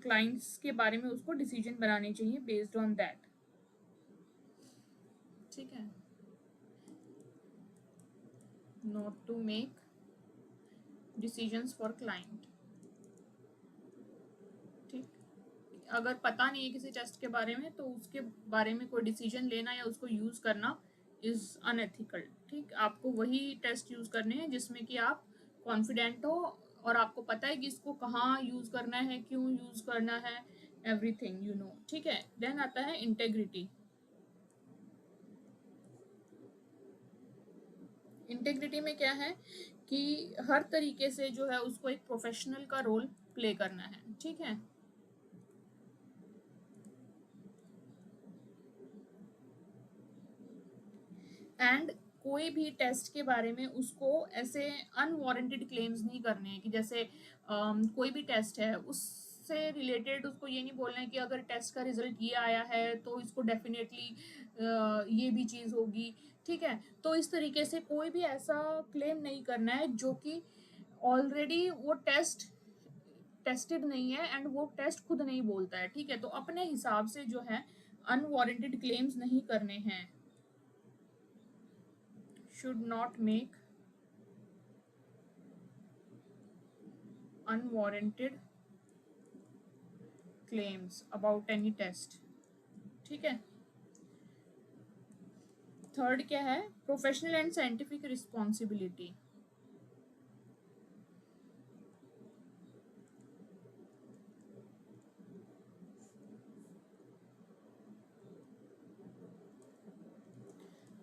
क्लाइंट्स के बारे में उसको डिसीजन बनाने चाहिए बेस्ड ऑन दैट, ठीक है। Not to make decisions for client, ठीक। अगर पता नहीं है किसी टेस्ट के बारे में, तो उसके बारे में कोई डिसीजन लेना या उसको यूज करना इज अनएथिकल, ठीक। आपको वही टेस्ट यूज करने हैं जिसमें कि आप कॉन्फिडेंट हो और आपको पता है कि इसको कहाँ यूज करना है, क्यों यूज करना है, एवरीथिंग यू नो, ठीक है। देन आता है इंटेग्रिटी। इंटेग्रिटी में क्या है कि हर तरीके से जो है उसको एक प्रोफेशनल का रोल प्ले करना है, ठीक है। एंड कोई भी टेस्ट के बारे में उसको ऐसे अनवारंटेड क्लेम्स नहीं करने हैं कि जैसे कोई भी टेस्ट है उससे रिलेटेड उसको ये नहीं बोलना है कि अगर टेस्ट का रिजल्ट ये आया है तो इसको डेफिनेटली ये भी चीज़ होगी, ठीक है। तो इस तरीके से कोई भी ऐसा क्लेम नहीं करना है जो कि ऑलरेडी वो टेस्टेड नहीं है एंड वो टेस्ट खुद नहीं बोलता है, ठीक है। तो अपने हिसाब से जो है अनवारंटेड क्लेम्स नहीं करने हैं। should not make unwarranted claims about any test, ठीक है। थर्ड क्या है? Professional and scientific responsibility.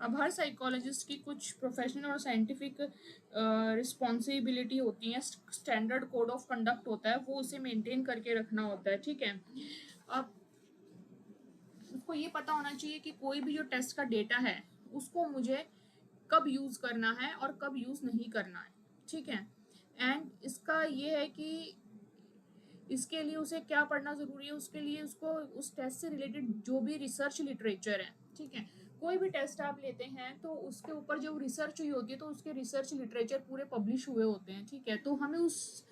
अब हर साइकोलॉजिस्ट की कुछ प्रोफेशनल और साइंटिफिक रिस्पॉन्सिबिलिटी होती है, स्टैंडर्ड कोड ऑफ कंडक्ट होता है, वो उसे मेंटेन करके रखना होता है, ठीक है। अब उसको ये पता होना चाहिए कि कोई भी जो टेस्ट का डेटा है उसको मुझे कब यूज़ करना है और कब यूज़ नहीं करना है, ठीक है। एंड इसका ये है कि इसके लिए उसे क्या पढ़ना ज़रूरी है, उसके लिए उसको उस टेस्ट से रिलेटेड जो भी रिसर्च लिटरेचर है, ठीक है। कोई भी टेस्ट आप लेते हैं तो उसके ऊपर जो रिसर्च हुई होती है तो उसके रिसर्च लिटरेचर पूरे पब्लिश हुए होते हैं, ठीक है। तो हमें उस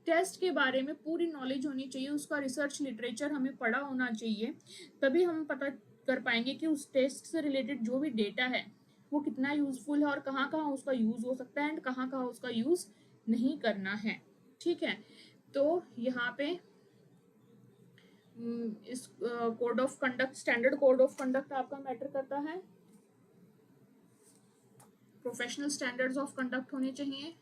टेस्ट के बारे में पूरी नॉलेज होनी चाहिए, उसका रिसर्च लिटरेचर हमें पढ़ा होना चाहिए, तभी हम पता कर पाएंगे कि उस टेस्ट से रिलेटेड जो भी डेटा है वो कितना यूज़फुल है और कहाँ कहाँ उसका यूज़ हो सकता है एंड कहाँ कहाँ उसका यूज़ नहीं करना है, ठीक है। तो यहाँ पे इस code of conduct, standard code of conduct आपका मैटर करता है, प्रोफेशनल स्टैंडर्ड्स ऑफ कंडक्ट होने चाहिए,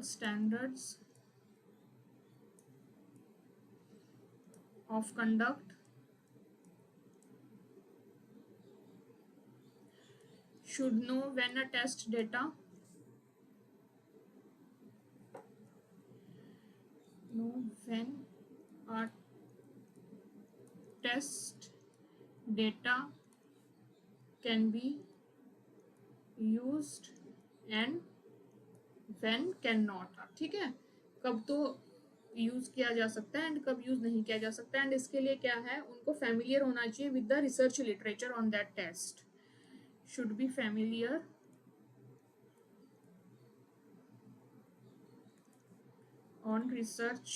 standards of conduct should know when a test data test data can be used and when cannot, ठीक है। कब तो यूज़ किया जा सकता है एंड कब यूज़ नहीं किया जा सकता, एंड इसके लिए क्या है, उनको फैमिलियर होना चाहिए with the research literature on that test, should be familiar on research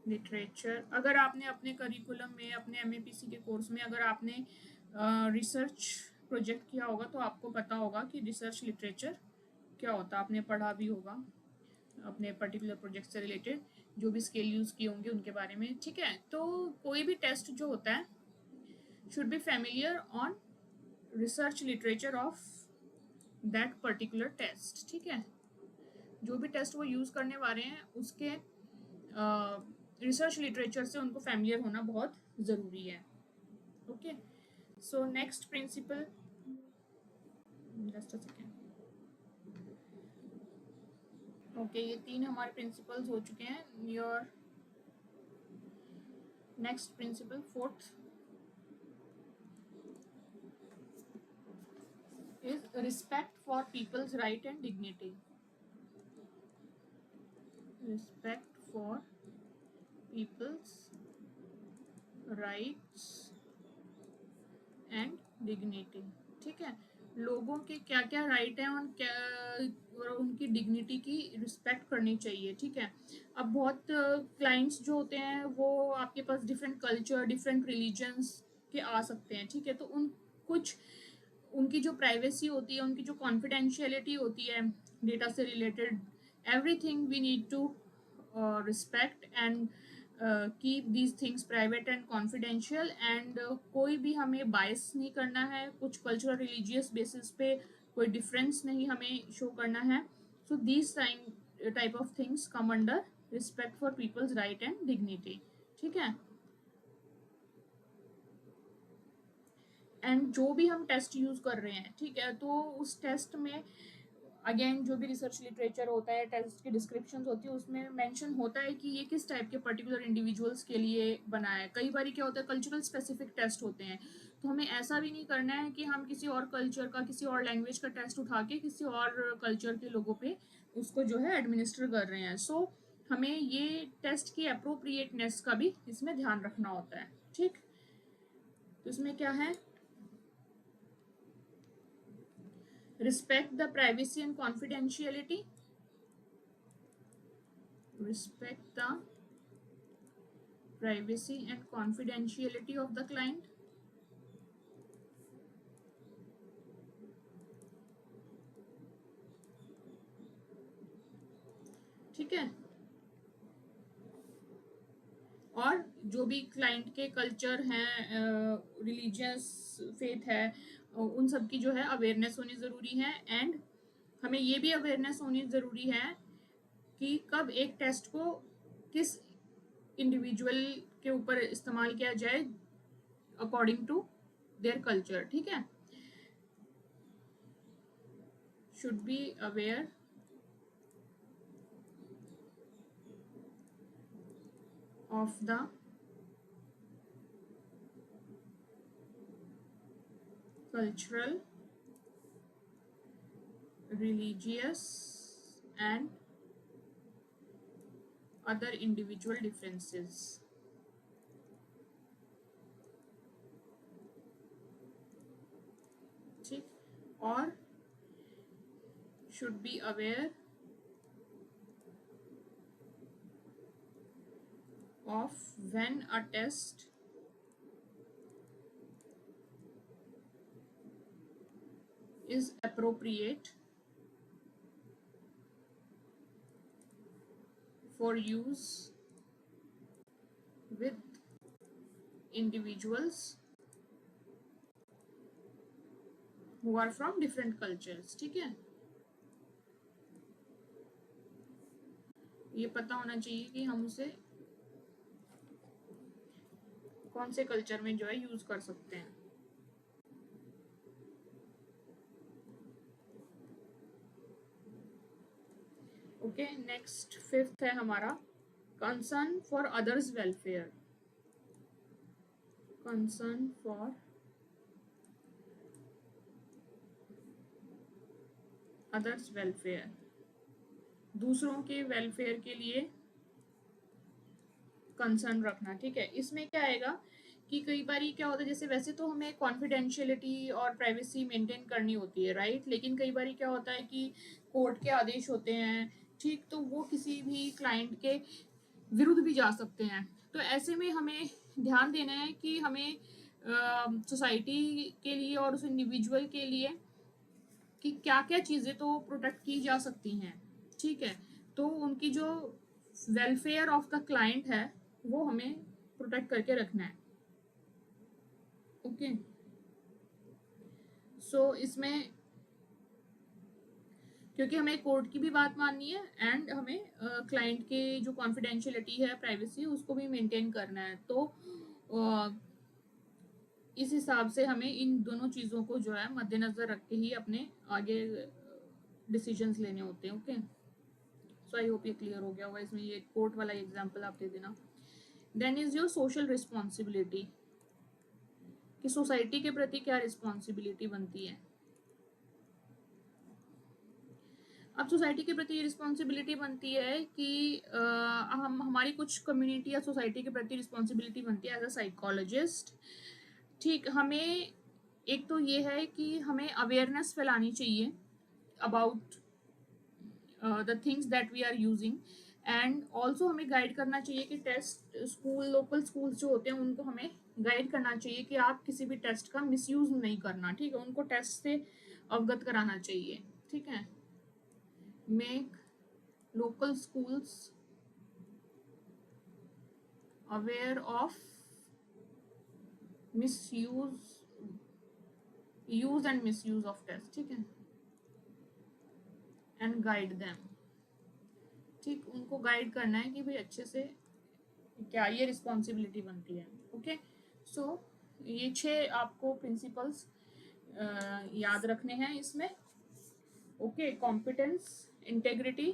literature. अगर आपने अपने करिकुलम में, अपने एमएपीसी के कोर्स में अगर आपने रिसर्च प्रोजेक्ट किया होगा तो आपको पता होगा कि रिसर्च लिटरेचर क्या होता है, आपने पढ़ा भी होगा अपने पर्टिकुलर प्रोजेक्ट से रिलेटेड, जो भी स्केल यूज़ किए होंगे उनके बारे में, ठीक है। तो कोई भी टेस्ट जो होता है should be familiar on research literature of that particular test, ठीक है। जो भी टेस्ट वो यूज़ करने वाले हैं उसके रिसर्च लिटरेचर से उनको फैमिलियर होना बहुत ज़रूरी है, okay. So next principle, just a second, okay, ये 3 हमारे प्रिंसिपल्स हो चुके हैं। Your next principle, fourth, is respect for people's right and dignity. Respect for people's rights and dignity, ठीक है। लोगों के क्या क्या राइट हैं और क्या और उनकी डिग्निटी की रिस्पेक्ट करनी चाहिए, ठीक है। अब बहुत क्लाइंट्स जो होते हैं वो आपके पास डिफरेंट कल्चर, डिफरेंट रिलीजन्स के आ सकते हैं, ठीक है। तो उन कुछ उनकी जो प्राइवेसी होती है, उनकी जो कॉन्फिडेंशियलिटी होती है डेटा से related, everything we need to respect and keep these things private and confidential, and कोई भी हमें बायस नहीं करना है, कुछ कल्चरल रिलीजियस बेसिस पे कोई डिफरेंस नहीं हमें शो करना है। So these type of things come under respect for people's right and dignity, ठीक है। एंड जो भी हम टेस्ट यूज़ कर रहे हैं, ठीक है, तो उस टेस्ट में अगेन जो भी रिसर्च लिटरेचर होता है, टेस्ट की डिस्क्रिप्शन होती है, उसमें मेंशन होता है कि ये किस टाइप के पर्टिकुलर इंडिविजुअल्स के लिए बना है। कई बार क्या होता है, कल्चरल स्पेसिफिक टेस्ट होते हैं, तो हमें ऐसा भी नहीं करना है कि हम किसी और कल्चर का, किसी और लैंग्वेज का टेस्ट उठा के किसी और कल्चर के लोगों पे उसको जो है एडमिनिस्टर कर रहे हैं। सो हमें ये टेस्ट की अप्रोप्रिएटनेस का भी इसमें ध्यान रखना होता है, ठीक। तो इसमें क्या है, respect the privacy and confidentiality, respect the privacy and confidentiality of the client, ठीक है। और जो भी क्लाइंट के कल्चर हैं, रिलीजियस फेथ है, उन सब की जो है अवेयरनेस होनी ज़रूरी है। एंड हमें ये भी अवेयरनेस होनी ज़रूरी है कि कब एक टेस्ट को किस इंडिविजुअल के ऊपर इस्तेमाल किया जाए अकॉर्डिंग टू देयर कल्चर, ठीक है। Should be aware of the cultural, religious and other individual differences, ठीक। और should be aware of when a test is appropriate for use with individuals who are from different cultures, ठीक है। ये पता होना चाहिए कि हम उसे कौन से कल्चर में जो है यूज कर सकते हैं। ओके, नेक्स्ट फिफ्थ है हमारा concern for others welfare. Concern for others welfare, दूसरों के वेलफेयर के लिए कंसर्न रखना, ठीक है। इसमें क्या आएगा कि कई बार क्या होता है, जैसे वैसे तो हमें कॉन्फिडेंशियलिटी और प्राइवेसी मेंटेन करनी होती है, राइट, लेकिन कई बार क्या होता है कि कोर्ट के आदेश होते हैं, ठीक, तो वो किसी भी क्लाइंट के विरुद्ध भी जा सकते हैं। तो ऐसे में हमें ध्यान देना है कि हमें सोसाइटी के लिए और उस इंडिविजुअल के लिए कि क्या क्या चीज़ें तो प्रोटेक्ट की जा सकती हैं, ठीक है। तो उनकी जो वेलफेयर ऑफ द क्लाइंट है वो हमें प्रोटेक्ट करके रखना है, ओके। सो इसमें क्योंकि हमें कोर्ट की भी बात माननी है एंड हमें क्लाइंट के जो कॉन्फिडेंशियलिटी है, प्राइवेसी, उसको भी मेंटेन करना है। तो इस हिसाब से हमें इन दोनों चीज़ों को जो है मद्देनजर रख के ही अपने आगे डिसीजंस लेने होते हैं, ओके। सो आई होप ये क्लियर हो गया होगा। इसमें ये कोर्ट वाला एग्जांपल आप दे देना। Then is your social responsibility, कि सोसाइटी के प्रति क्या रिस्पॉन्सिबिलिटी बनती है। अब सोसाइटी के प्रति ये रिस्पॉन्सिबिलिटी बनती है कि हम हमारी कुछ कम्युनिटी या सोसाइटी के प्रति रिस्पॉन्सिबिलिटी बनती है एज अ साइकोलॉजिस्ट, ठीक। हमें एक तो ये है कि हमें अवेयरनेस फैलानी चाहिए about the things that we are using, and also हमें गाइड करना चाहिए कि टेस्ट स्कूल, लोकल स्कूल जो होते हैं उनको हमें गाइड करना चाहिए कि आप किसी भी टेस्ट का मिसयूज नहीं करना, ठीक है। उनको टेस्ट से अवगत कराना चाहिए, ठीक है। Make local schools aware of misuse, use and misuse of test, ठीक है, and guide them, ठीक। उनको गाइड करना है कि भाई अच्छे से क्या ये रिस्पॉन्सिबिलिटी बनती है, ओके। सो ये 6 आपको प्रिंसिपल्स याद रखने हैं इसमें, okay. Competence, integrity,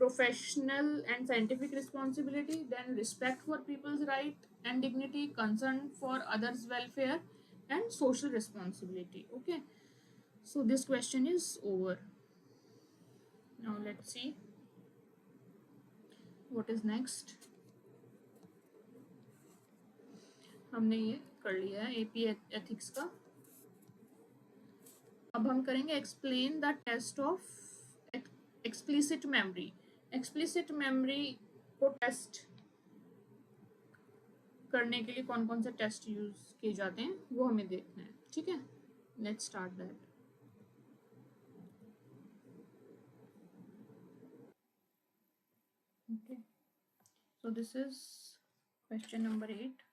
professional and scientific responsibility, then respect for people's right and dignity, concern for others welfare, and social responsibility, okay। So this question is over. Now let's see what is next. हमने ये कर लिया है एपी एथिक्स का। अब हम करेंगे explain the test of explicit memory. Explicit memory को टेस्ट करने के लिए कौन कौन से टेस्ट यूज किए जाते हैं वो हमें देखना है, ठीक है। Let's start that. Okay, so this is question number 8.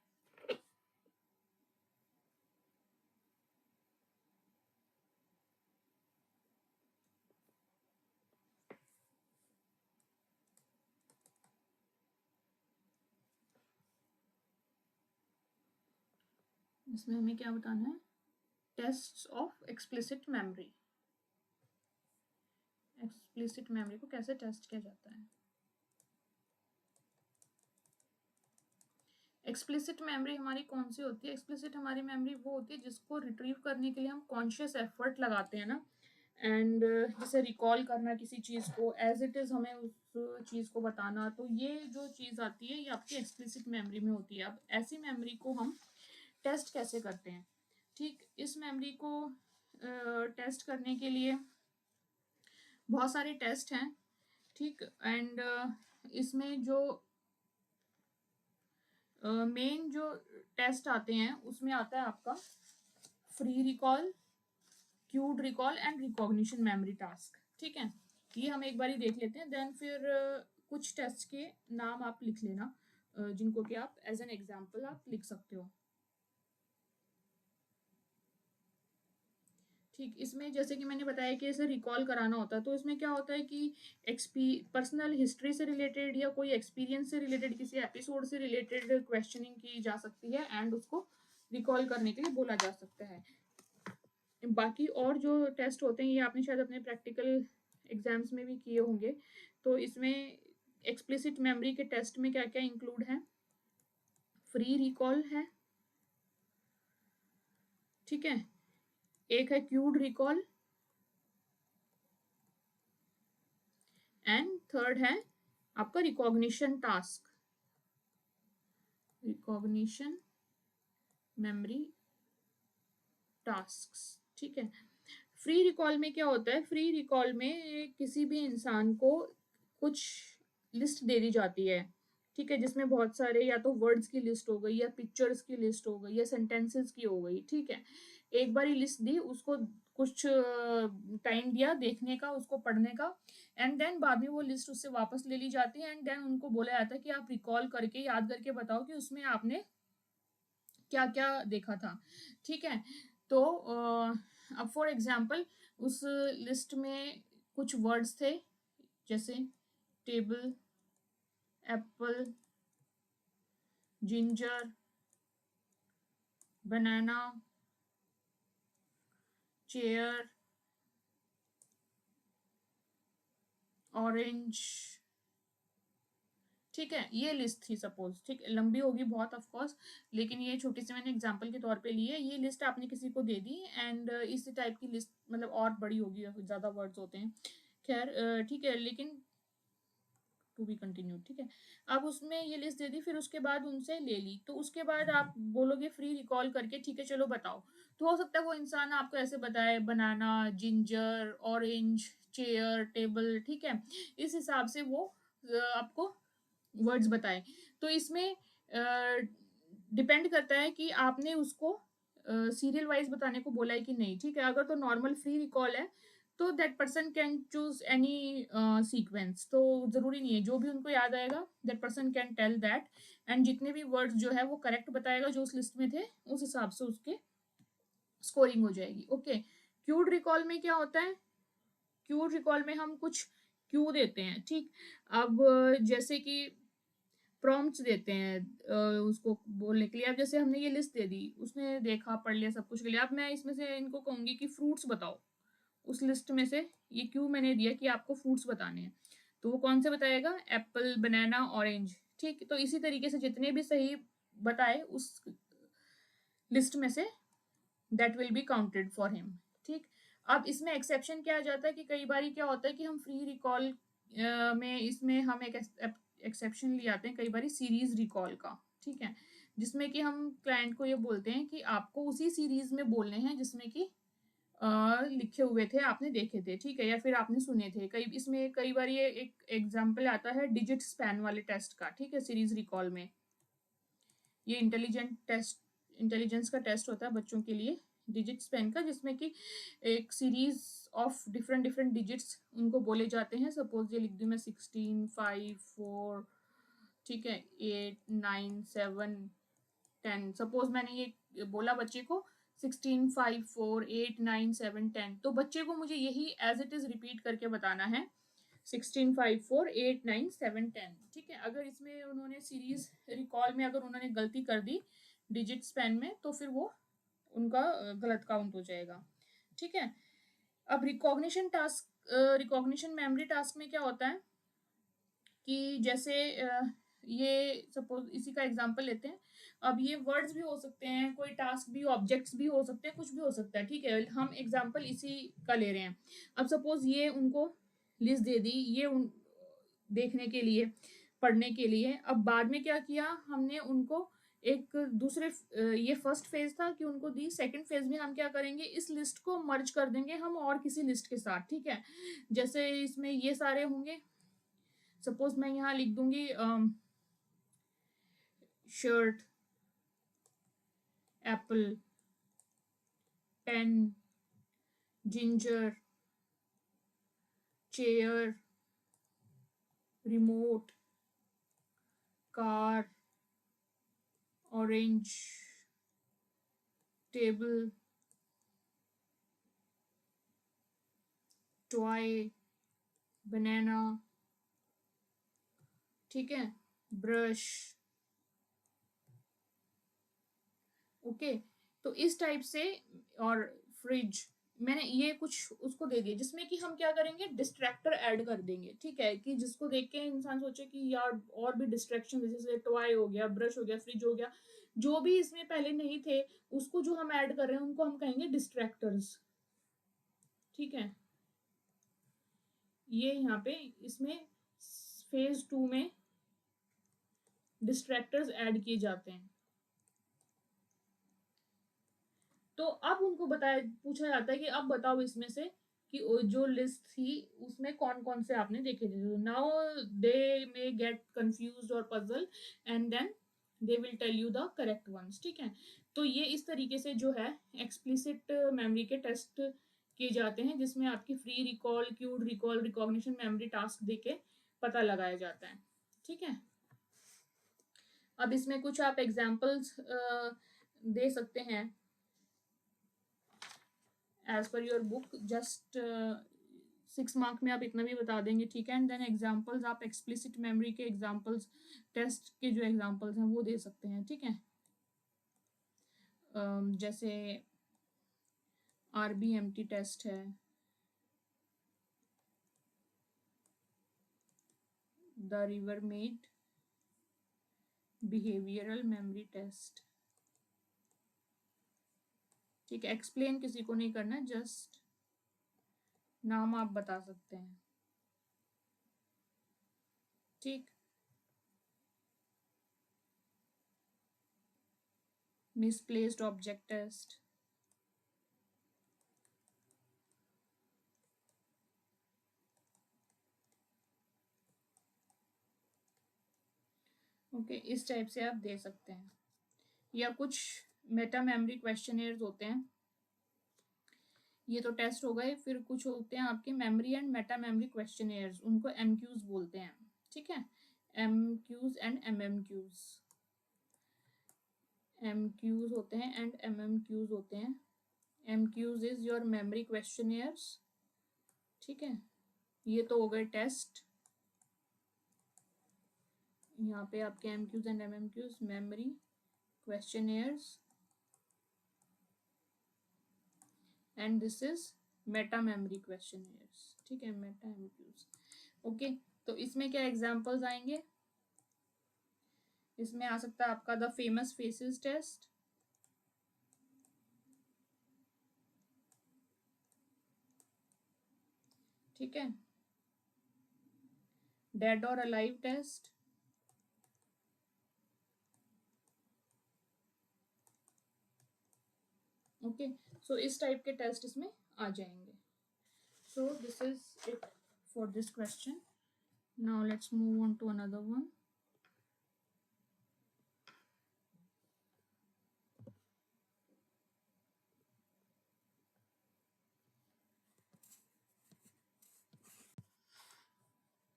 इसमें हमें क्या बताना है, tests of explicit memory, explicit memory को कैसे टेस्ट किया जाता है। एक्सप्लिसिट मेमोरी हमारी कौन सी होती है, एक्सप्लिसिट हमारी मेमोरी वो होती है जिसको रिट्रीव करने के लिए हम कॉन्शियस एफर्ट लगाते हैं ना, एंड जैसे रिकॉल करना किसी चीज़ को एज इट इज़, हमें उस चीज़ को बताना, तो ये जो चीज़ आती है ये आपकी एक्सप्लिसिट मेमोरी में होती है। अब ऐसी मेमोरी को हम टेस्ट कैसे करते हैं, ठीक, इस मेमोरी को टेस्ट करने के लिए बहुत सारे टेस्ट हैं, ठीक, एंड इसमें जो मेन जो टेस्ट आते हैं उसमें आता है आपका free recall, cued recall and recognition memory task, ठीक है। ये हम एक बार ही देख लेते हैं, देन फिर कुछ टेस्ट के नाम आप लिख लेना जिनको कि आप एज एन एग्जांपल आप लिख सकते हो, ठीक। इसमें जैसे कि मैंने बताया कि इसे रिकॉल कराना होता है, तो इसमें क्या होता है कि पर्सनल हिस्ट्री से रिलेटेड या कोई एक्सपीरियंस से रिलेटेड, किसी एपिसोड से रिलेटेड क्वेश्चनिंग की जा सकती है एंड उसको रिकॉल करने के लिए बोला जा सकता है। बाकी और जो टेस्ट होते हैं ये आपने शायद अपने प्रैक्टिकल एग्जाम्स में भी किए होंगे, तो इसमें एक्सप्लिसिट मेमोरी के टेस्ट में क्या क्या इंक्लूड है, फ्री रिकॉल है, ठीक है, एक है क्यूड रिकॉल, एंड थर्ड है आपका recognition task, recognition memory task, ठीक है। फ्री रिकॉल में क्या होता है, फ्री रिकॉल में किसी भी इंसान को कुछ लिस्ट दे दी जाती है, ठीक है, जिसमें बहुत सारे या तो वर्ड्स की लिस्ट हो गई या पिक्चर्स की लिस्ट हो गई या सेंटेंसेस की हो गई, ठीक है। एक बार ही लिस्ट दी, उसको कुछ टाइम दिया देखने का, उसको पढ़ने का, एंड देन बाद में वो लिस्ट उससे वापस ले ली जाती है, एंड देन उनको बोला जाता है कि आप रिकॉल करके याद करके बताओ कि उसमें आपने क्या क्या देखा था, ठीक है। तो अब फॉर एग्जाम्पल उस लिस्ट में कुछ वर्ड्स थे जैसे टेबल, एप्पल, जिंजर, बनाना, चेयर, ऑरेंज, ठीक है, ये लिस्ट थी सपोज, ठीक, लंबी होगी बहुत ऑफ कोर्स, लेकिन ये छोटी सी मैंने एग्जांपल के तौर पे ली है। ये लिस्ट आपने किसी को दे दी एंड इस टाइप की लिस्ट मतलब और बड़ी होगी, ज़्यादा वर्ड्स होते हैं, खैर ठीक है, लेकिन टू बी कंटिन्यूड, ठीक है। अब उसमें ये लिस्ट दे दी, फिर उसके बाद उनसे ले ली, तो उसके बाद आप बोलोगे फ्री रिकॉल करके, ठीक है चलो बताओ, तो हो सकता है वो इंसान आपको ऐसे बताए बनाना, जिंजर, ऑरेंज, चेयर, टेबल, ठीक है, इस हिसाब से वो आपको वर्ड्स बताए। तो इसमें डिपेंड करता है कि आपने उसको सीरियल वाइज बताने को बोला है कि नहीं, ठीक है। अगर तो नॉर्मल फ्री रिकॉल है तो that person can choose any sequence, तो जरूरी नहीं है, जो भी उनको याद आएगा that person can tell that, and जितने भी वर्ड्स जो है वो करेक्ट बताएगा जो उस लिस्ट में थे, उस हिसाब से उसके स्कोरिंग हो जाएगी, ओके। क्यूड रिकॉल में क्या होता है, क्यूड रिकॉल में हम कुछ क्यू देते हैं, ठीक। अब जैसे कि प्रॉम्प्ट्स देते हैं उसको बोलने के लिए। अब जैसे हमने ये लिस्ट दे दी, उसने देखा पढ़ लिया सब कुछ के लिए, अब मैं इसमें से इनको कहूंगी कि फ्रूट्स बताओ, उस लिस्ट में से ये क्यों मैंने दिया कि आपको फ्रूट्स बताने हैं, तो वो कौन से बताएगा, एप्पल, बनाना, ऑरेंज, ठीक। तो इसी तरीके से जितने भी सही बताए उस लिस्ट में say that will be counted for him, ठीक। अब इसमें एक्सेप्शन क्या आ जाता है कि कई बार क्या होता है कि हम फ्री रिकॉल में इसमें हम एक एक्सेप्शन ले आते हैं कई बार सीरीज रिकॉल का, ठीक है, जिसमें कि हम क्लाइंट को ये बोलते हैं कि आपको उसी सीरीज में बोलने हैं जिसमें कि लिखे हुए थे, आपने देखे थे, ठीक है, या फिर आपने सुने थे। कई इसमें कई बार ये एक एग्जाम्पल आता है डिजिट स्पैन वाले टेस्ट का, ठीक है, सीरीज रिकॉल में। ये इंटेलिजेंस का टेस्ट होता है बच्चों के लिए, डिजिट स्पैन का, जिसमें कि एक series of different different digits उनको बोले जाते हैं। सपोज ये लिख दूँ मैं 16, 5, 4, ठीक है, 8, 9, 7, 10, सपोज मैंने ये बोला बच्चे को 16, 5, 4, 8, 9, 7, 10, तो बच्चे को मुझे यही एज इट इज रिपीट करके बताना है 16, 5, 4, 8, 9, 7, 10, ठीक है। अगर इसमें उन्होंने सीरीज रिकॉल में अगर उन्होंने गलती कर दी डिजिट स्पैन में, तो फिर वो उनका गलत काउंट हो जाएगा। ठीक है, अब रिकॉग्निशन मेमोरी टास्क में क्या होता है कि जैसे ये सपोज इसी का एग्जांपल लेते हैं। अब ये वर्ड्स भी हो सकते हैं, कोई टास्क भी, ऑब्जेक्ट्स भी हो सकते हैं, कुछ भी हो सकता है। ठीक है, हम एग्जांपल इसी का ले रहे हैं। अब सपोज ये उनको लिस्ट दे दी, ये उन देखने के लिए, पढ़ने के लिए। अब बाद में क्या किया हमने उनको, एक दूसरे ये फर्स्ट फेज था कि उनको दी, सेकंड फेज में हम क्या करेंगे, इस लिस्ट को मर्ज कर देंगे हम और किसी लिस्ट के साथ। ठीक है, जैसे इसमें ये सारे होंगे, सपोज मैं यहाँ लिख दूंगी shirt, apple, pen, ginger, chair, remote, car, orange, table, toy, banana. ठीक है, ब्रश। ओके, तो इस टाइप से, और फ्रिज, मैंने ये कुछ उसको दे दिया जिसमें कि हम क्या करेंगे, डिस्ट्रैक्टर ऐड कर देंगे। ठीक है, कि जिसको देख के इंसान सोचे कि यार और भी डिस्ट्रैक्शन, जैसे टॉय हो गया, ब्रश हो गया, फ्रिज हो गया, जो भी इसमें पहले नहीं थे उसको जो हम ऐड कर रहे हैं उनको हम कहेंगे डिस्ट्रैक्टर्स। ठीक है, ये यहाँ पे इसमें फेज 2 में डिस्ट्रैक्टर्स ऐड किए जाते हैं। तो अब उनको बताया, पूछा जाता है कि अब बताओ इसमें से कि जो लिस्ट थी उसमें कौन कौन से आपने देखे थे। Now they may get confuse और puzzle and then they will tell you the correct ones. ठीक है, तो ये इस तरीके से जो है एक्सप्लिसिट मेमोरी के टेस्ट किए जाते हैं, जिसमें आपकी free recall, cued recall, recognition memory task देके पता लगाया जाता है। ठीक है, अब इसमें कुछ आप एग्जाम्पल्स दे सकते हैं as per your book. Just 6 mark में आप इतना भी बता देंगे। ठीक है, एंड देन एग्जाम्पल्स आप एक्सप्लिसिट मेमोरी के एग्जाम्पल्स, टेस्ट के जो एग्जाम्पल्स हैं वो दे सकते हैं। ठीक है, जैसे RBMT टेस्ट है, the Rivermead behavioural memory test. ठीक है, एक्सप्लेन किसी को नहीं करना, जस्ट नाम आप बता सकते हैं। ठीक, मिसप्लेस्ड ऑब्जेक्ट टेस्ट, ओके, इस टाइप से आप दे सकते हैं। या कुछ मेटा मेमोरी क्वेश्चनर्स होते हैं, ये तो टेस्ट हो गए। फिर कुछ होते हैं आपके memory and Meta memory questioners, उनको MQs बोलते हैं। ठीक है, MQs एंड MMQs, MQs होते हैं एंड MMQs होते हैं। MQs is your memory questioners. ठीक है, ये तो हो गए टेस्ट। यहाँ पे आपके MQs and MMQs, memory questioners, and this is Meta memory questioners. ठीक है, मेटा MQs। ओके, तो इसमें क्या एग्जांपल्स आएंगे, इसमें आ सकता है आपका द फेमस फेसेस टेस्ट, ठीक है, डेड और अलाइव टेस्ट, ओके। सो इस टाइप के टेस्ट इसमें आ जाएंगे। So this is it for this question. Now let's move on to another one.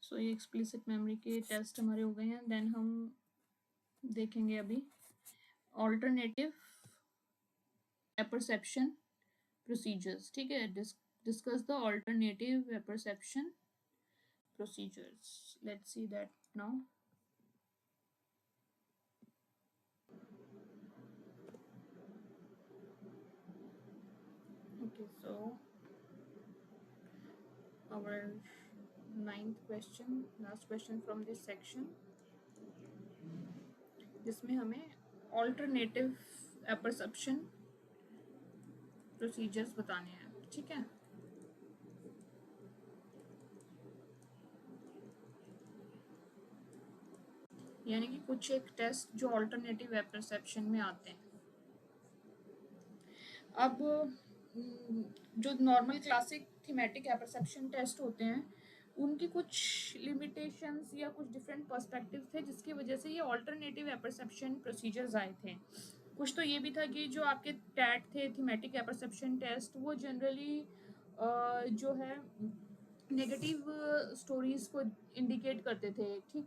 So ये एक्सप्लिसिट मेमोरी के टेस्ट हमारे हो गए हैं। देन हम देखेंगे अभी ऑल्टरनेटिव apperception procedures। ठीक है, discuss the alternative apperception procedures। let's see that now। Okay, so our ninth question, last question from this section, जिसमें हमें ऑल्टरनेटिव एपरसेप्शन प्रोसीजर्स बताने हैं, ठीक है। यानी कि कुछ एक टेस्ट जो ऑल्टरनेटिव एपरसेप्शन में आते हैं। अब जो normal classic thematic apperception test होते हैं उनकी कुछ लिमिटेशंस या कुछ डिफरेंट पर्सपेक्टिव थे जिसकी वजह से ये ऑल्टरनेटिव एपरसेप्शन प्रोसीजर्स आए थे। कुछ तो ये भी था कि जो आपके टैट थे थीमेटिक एपरसेप्शन टेस्ट वो जनरली जो है नेगेटिव स्टोरीज को इंडिकेट करते थे, ठीक।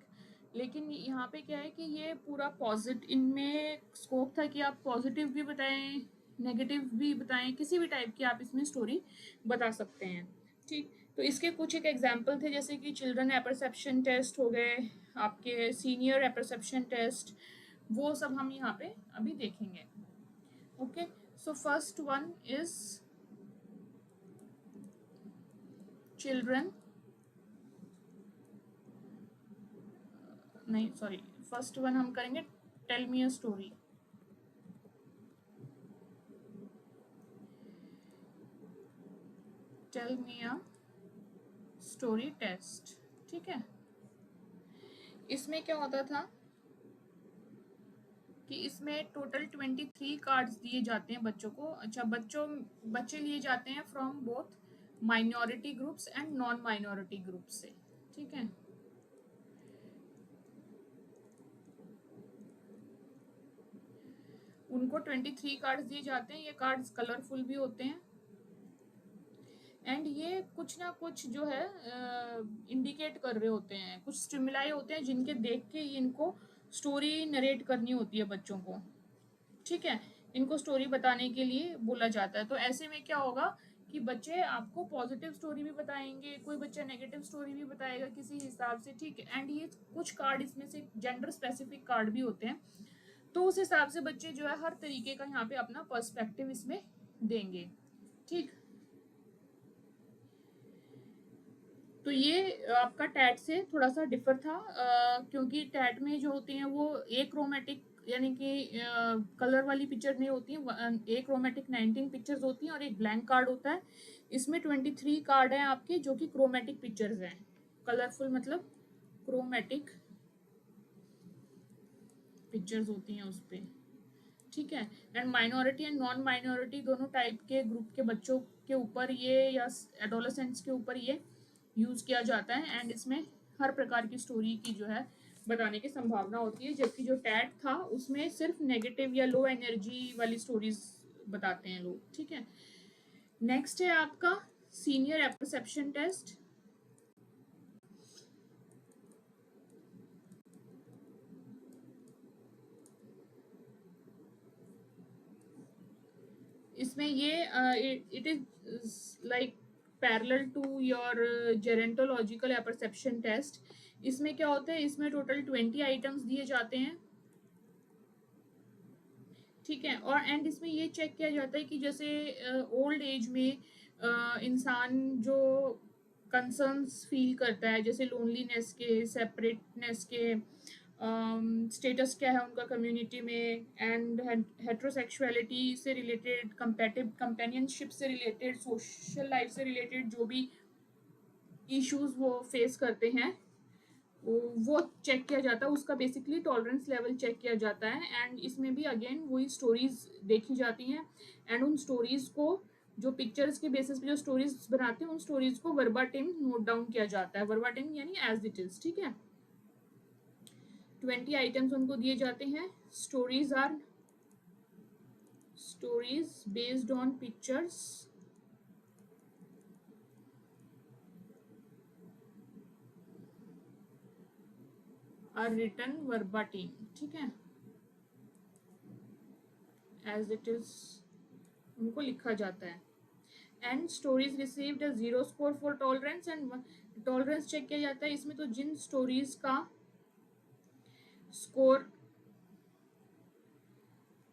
लेकिन यहाँ पे क्या है कि ये पूरा पॉजिटिव, इनमें स्कोप था कि आप पॉजिटिव भी बताएं नेगेटिव भी बताएं, किसी भी टाइप की आप इसमें स्टोरी बता सकते हैं, ठीक। तो इसके कुछ एक एग्जाम्पल थे जैसे कि चिल्ड्रन एपरसेप्शन टेस्ट हो गए, आपके सीनियर एपरसेप्शन टेस्ट, वो सब हम यहाँ पे अभी देखेंगे। Okay, so first one is children, नहीं सॉरी, फर्स्ट वन हम करेंगे tell me a story. Tell me a story test, ठीक है। इसमें क्या होता था कि इसमें टोटल 23 कार्ड्स दिए जाते हैं बच्चों को। अच्छा, बच्चे लिए जाते हैं from both minority groups and non minority group से, ठीक है। उनको 23 कार्ड्स दिए जाते हैं। ये कार्ड्स कलरफुल भी होते हैं एंड ये कुछ ना कुछ जो है इंडिकेट कर रहे होते हैं, कुछ स्टिमुलाई होते हैं जिनके देख के इनको स्टोरी नरेट करनी होती है बच्चों को, ठीक है। इनको स्टोरी बताने के लिए बोला जाता है। तो ऐसे में क्या होगा कि बच्चे आपको पॉजिटिव स्टोरी भी बताएंगे, कोई बच्चा नेगेटिव स्टोरी भी बताएगा किसी हिसाब से, ठीक है। एंड ये कुछ कार्ड इसमें से जेंडर स्पेसिफिक कार्ड भी होते हैं, तो उस हिसाब से बच्चे जो है हर तरीके का यहाँ पे अपना पर्सपेक्टिव इसमें देंगे, ठीक। तो ये आपका टैट से थोड़ा सा डिफर था, क्योंकि टैट में जो होते हैं वो एक क्रोमेटिक यानी कि कलर वाली पिक्चर नहीं होती है, एक क्रोमेटिक 19 पिक्चर्स होती हैं और एक ब्लैंक कार्ड होता है। इसमें 23 कार्ड हैं आपके जो कि क्रोमेटिक पिक्चर्स हैं, कलरफुल मतलब क्रोमेटिक पिक्चर्स होती हैं उस पर, ठीक है। And minority and non minority दोनों टाइप के ग्रुप के बच्चों के ऊपर ये या एडोलेसेंट्स के ऊपर ये यूज़ किया जाता है एंड इसमें हर प्रकार की स्टोरी की जो है बताने की संभावना होती है। जबकि जो टैट था उसमें सिर्फ नेगेटिव या लो एनर्जी वाली स्टोरीज बताते हैं लोग, ठीक है। नेक्स्ट है आपका सीनियर एपरसेप्शन टेस्ट। इसमें ये it is like parallel to your gerontological apperception test. इसमें क्या होता है, इसमें टोटल 20 आइटम्स दिए जाते हैं, ठीक है। और एंड इसमें ये चेक किया जाता है कि जैसे ओल्ड एज में इंसान जो कंसर्न्स फील करता है जैसे लोनलीनेस के, सेपरेटनेस के, स्टेटस क्या है उनका कम्युनिटी में, एंड हेट्रोसेक्सुअलिटी से रिलेटेड, कंपेनियनशिप से रिलेटेड, सोशल लाइफ से रिलेटेड जो भी इश्यूज वो फेस करते हैं वो चेक किया जाता है, उसका बेसिकली टॉलरेंस लेवल चेक किया जाता है। एंड इसमें भी अगेन वही स्टोरीज देखी जाती हैं एंड उन स्टोरीज को जो पिक्चर्स के बेसिस पे जो स्टोरीज बनाते हैं उन स्टोरीज को वर्बाटिम नोट डाउन किया जाता है, वर्बाटिम यानी एज इट इज, ठीक है। 20 आइटम्स उनको दिए जाते हैं। Stories are stories based on pictures are written verbatim, ठीक है, एज इट इज उनको लिखा जाता है। And stories received a 0 score for tolerance and tolerance check किया जाता है इसमें। तो जिन स्टोरीज का स्कोर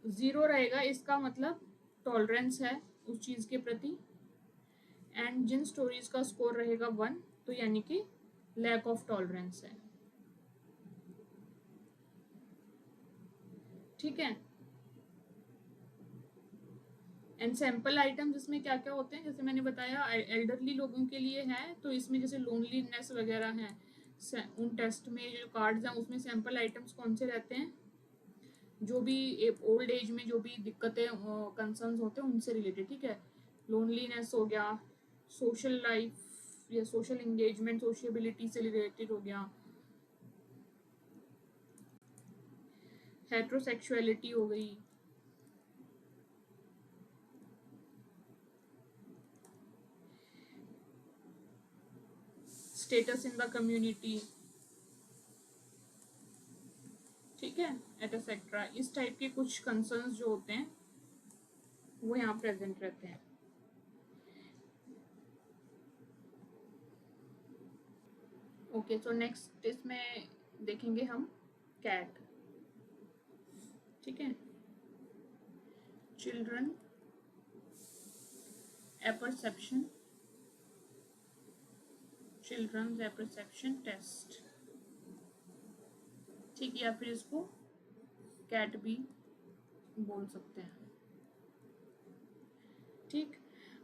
0 रहेगा इसका मतलब टॉलरेंस है उस चीज के प्रति, एंड जिन स्टोरीज का स्कोर रहेगा 1, तो यानी कि लैक ऑफ टॉलरेंस है। ठीक है। एंड सैम्पल आइटम जिसमें क्या क्या होते हैं, जैसे मैंने बताया एल्डरली लोगों के लिए है, तो इसमें जैसे लोनलीनेस वगैरह है, उन टेस्ट में जो कार्ड्स हैं उसमें सैम्पल आइटम्स कौन से रहते हैं, जो भी ओल्ड एज में जो भी दिक्कतें कंसर्न्स होते हैं उनसे रिलेटेड। ठीक है, लोनलीनेस हो गया, सोशल लाइफ या सोशल इंगेजमेंट सोशियबिलिटी से रिलेटेड हो गया, हेट्रोसेक्सुअलिटी हो गई, स्टेटस इन द कम्युनिटी, ठीक है, एटसेट्रा। इस टाइप के कुछ कंसर्न्स जो होते हैं वो यहाँ प्रेजेंट रहते हैं। ओके, सो नेक्स्ट इसमें देखेंगे हम कैट। ठीक है, children apperception, children apperception test, ठीक है, या फिर इसको कैट भी बोल सकते हैं। ठीक,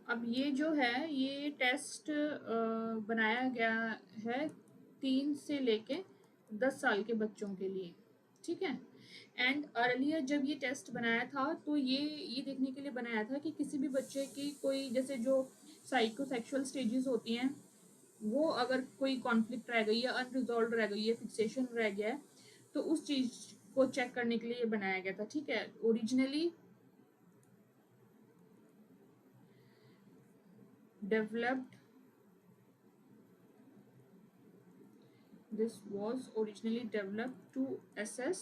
अब ये जो है ये टेस्ट बनाया गया है 3 से लेके 10 साल के बच्चों के लिए। ठीक है, एंड अर्लियर जब ये टेस्ट बनाया था तो ये देखने के लिए बनाया था कि किसी भी बच्चे की कोई जैसे जो साइकोसेक्सुअल स्टेजेस होती हैं वो अगर कोई कॉन्फ्लिक्ट रह गई है, अनरिजॉल्व रह गई है, फिक्सेशन रह गया है, तो उस चीज को चेक करने के लिए ये बनाया गया था। ठीक है, originally developed this was originally developed to assess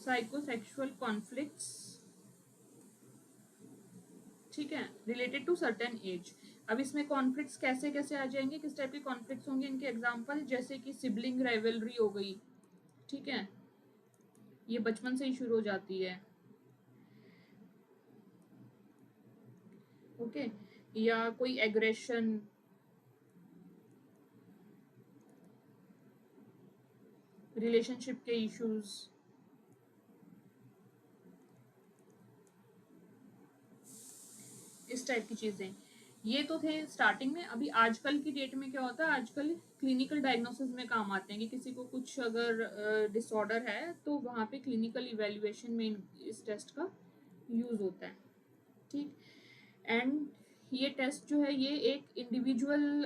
psychosexual conflicts, ठीक है, रिलेटेड टू सर्टेन एज। अब इसमें कॉन्फ्लिक्ट्स कैसे कैसे आ जाएंगे, किस टाइप के कॉन्फ्लिक्ट्स होंगे, इनके एग्जांपल जैसे कि सिबलिंग राइवलरी हो गई, ठीक है, ये बचपन से ही शुरू हो जाती है। ओके, या कोई एग्रेशन, रिलेशनशिप के इश्यूज, इस टाइप की चीजें, ये तो थे स्टार्टिंग में। अभी आजकल की डेट में क्या होता है, आजकल क्लिनिकल डायग्नोसिस में काम आते हैं कि किसी को कुछ अगर डिसऑर्डर है तो वहाँ पे क्लिनिकल इवेल्युएशन में इस टेस्ट का यूज होता है। ठीक, एंड ये टेस्ट जो है ये एक इंडिविजुअल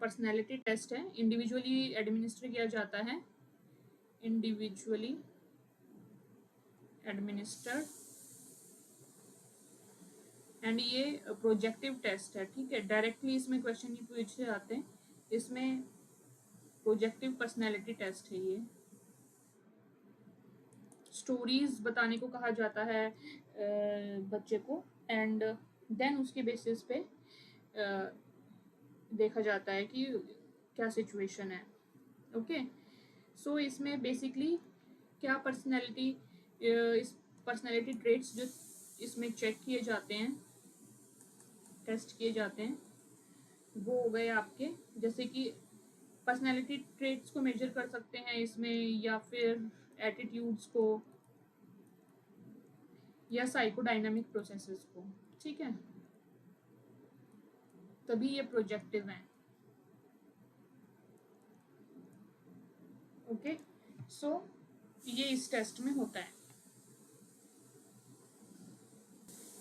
पर्सनैलिटी टेस्ट है, इंडिविजुअली एडमिनिस्टर किया जाता है, इंडिविजुअली एडमिनिस्टर्ड, एंड ये प्रोजेक्टिव टेस्ट है। ठीक है, डायरेक्टली इसमें क्वेश्चन नहीं पूछे जाते हैं, इसमें प्रोजेक्टिव पर्सनैलिटी टेस्ट है ये। स्टोरीज बताने को कहा जाता है बच्चे को, एंड देन उसके बेसिस पे देखा जाता है कि क्या सिचुएशन है। ओके, सो इसमें बेसिकली क्या पर्सनैलिटी, इस पर्सनैलिटी ट्रेट्स जो इसमें चेक किए जाते हैं, टेस्ट किए जाते हैं, वो हो गए आपके, जैसे कि पर्सनैलिटी ट्रेट्स को मेजर कर सकते हैं इसमें, या फिर एटीट्यूड्स को, या साइकोडायनामिक प्रोसेसेस को। ठीक है, तभी ये प्रोजेक्टिव हैं। ओके, सो ये इस टेस्ट में होता है।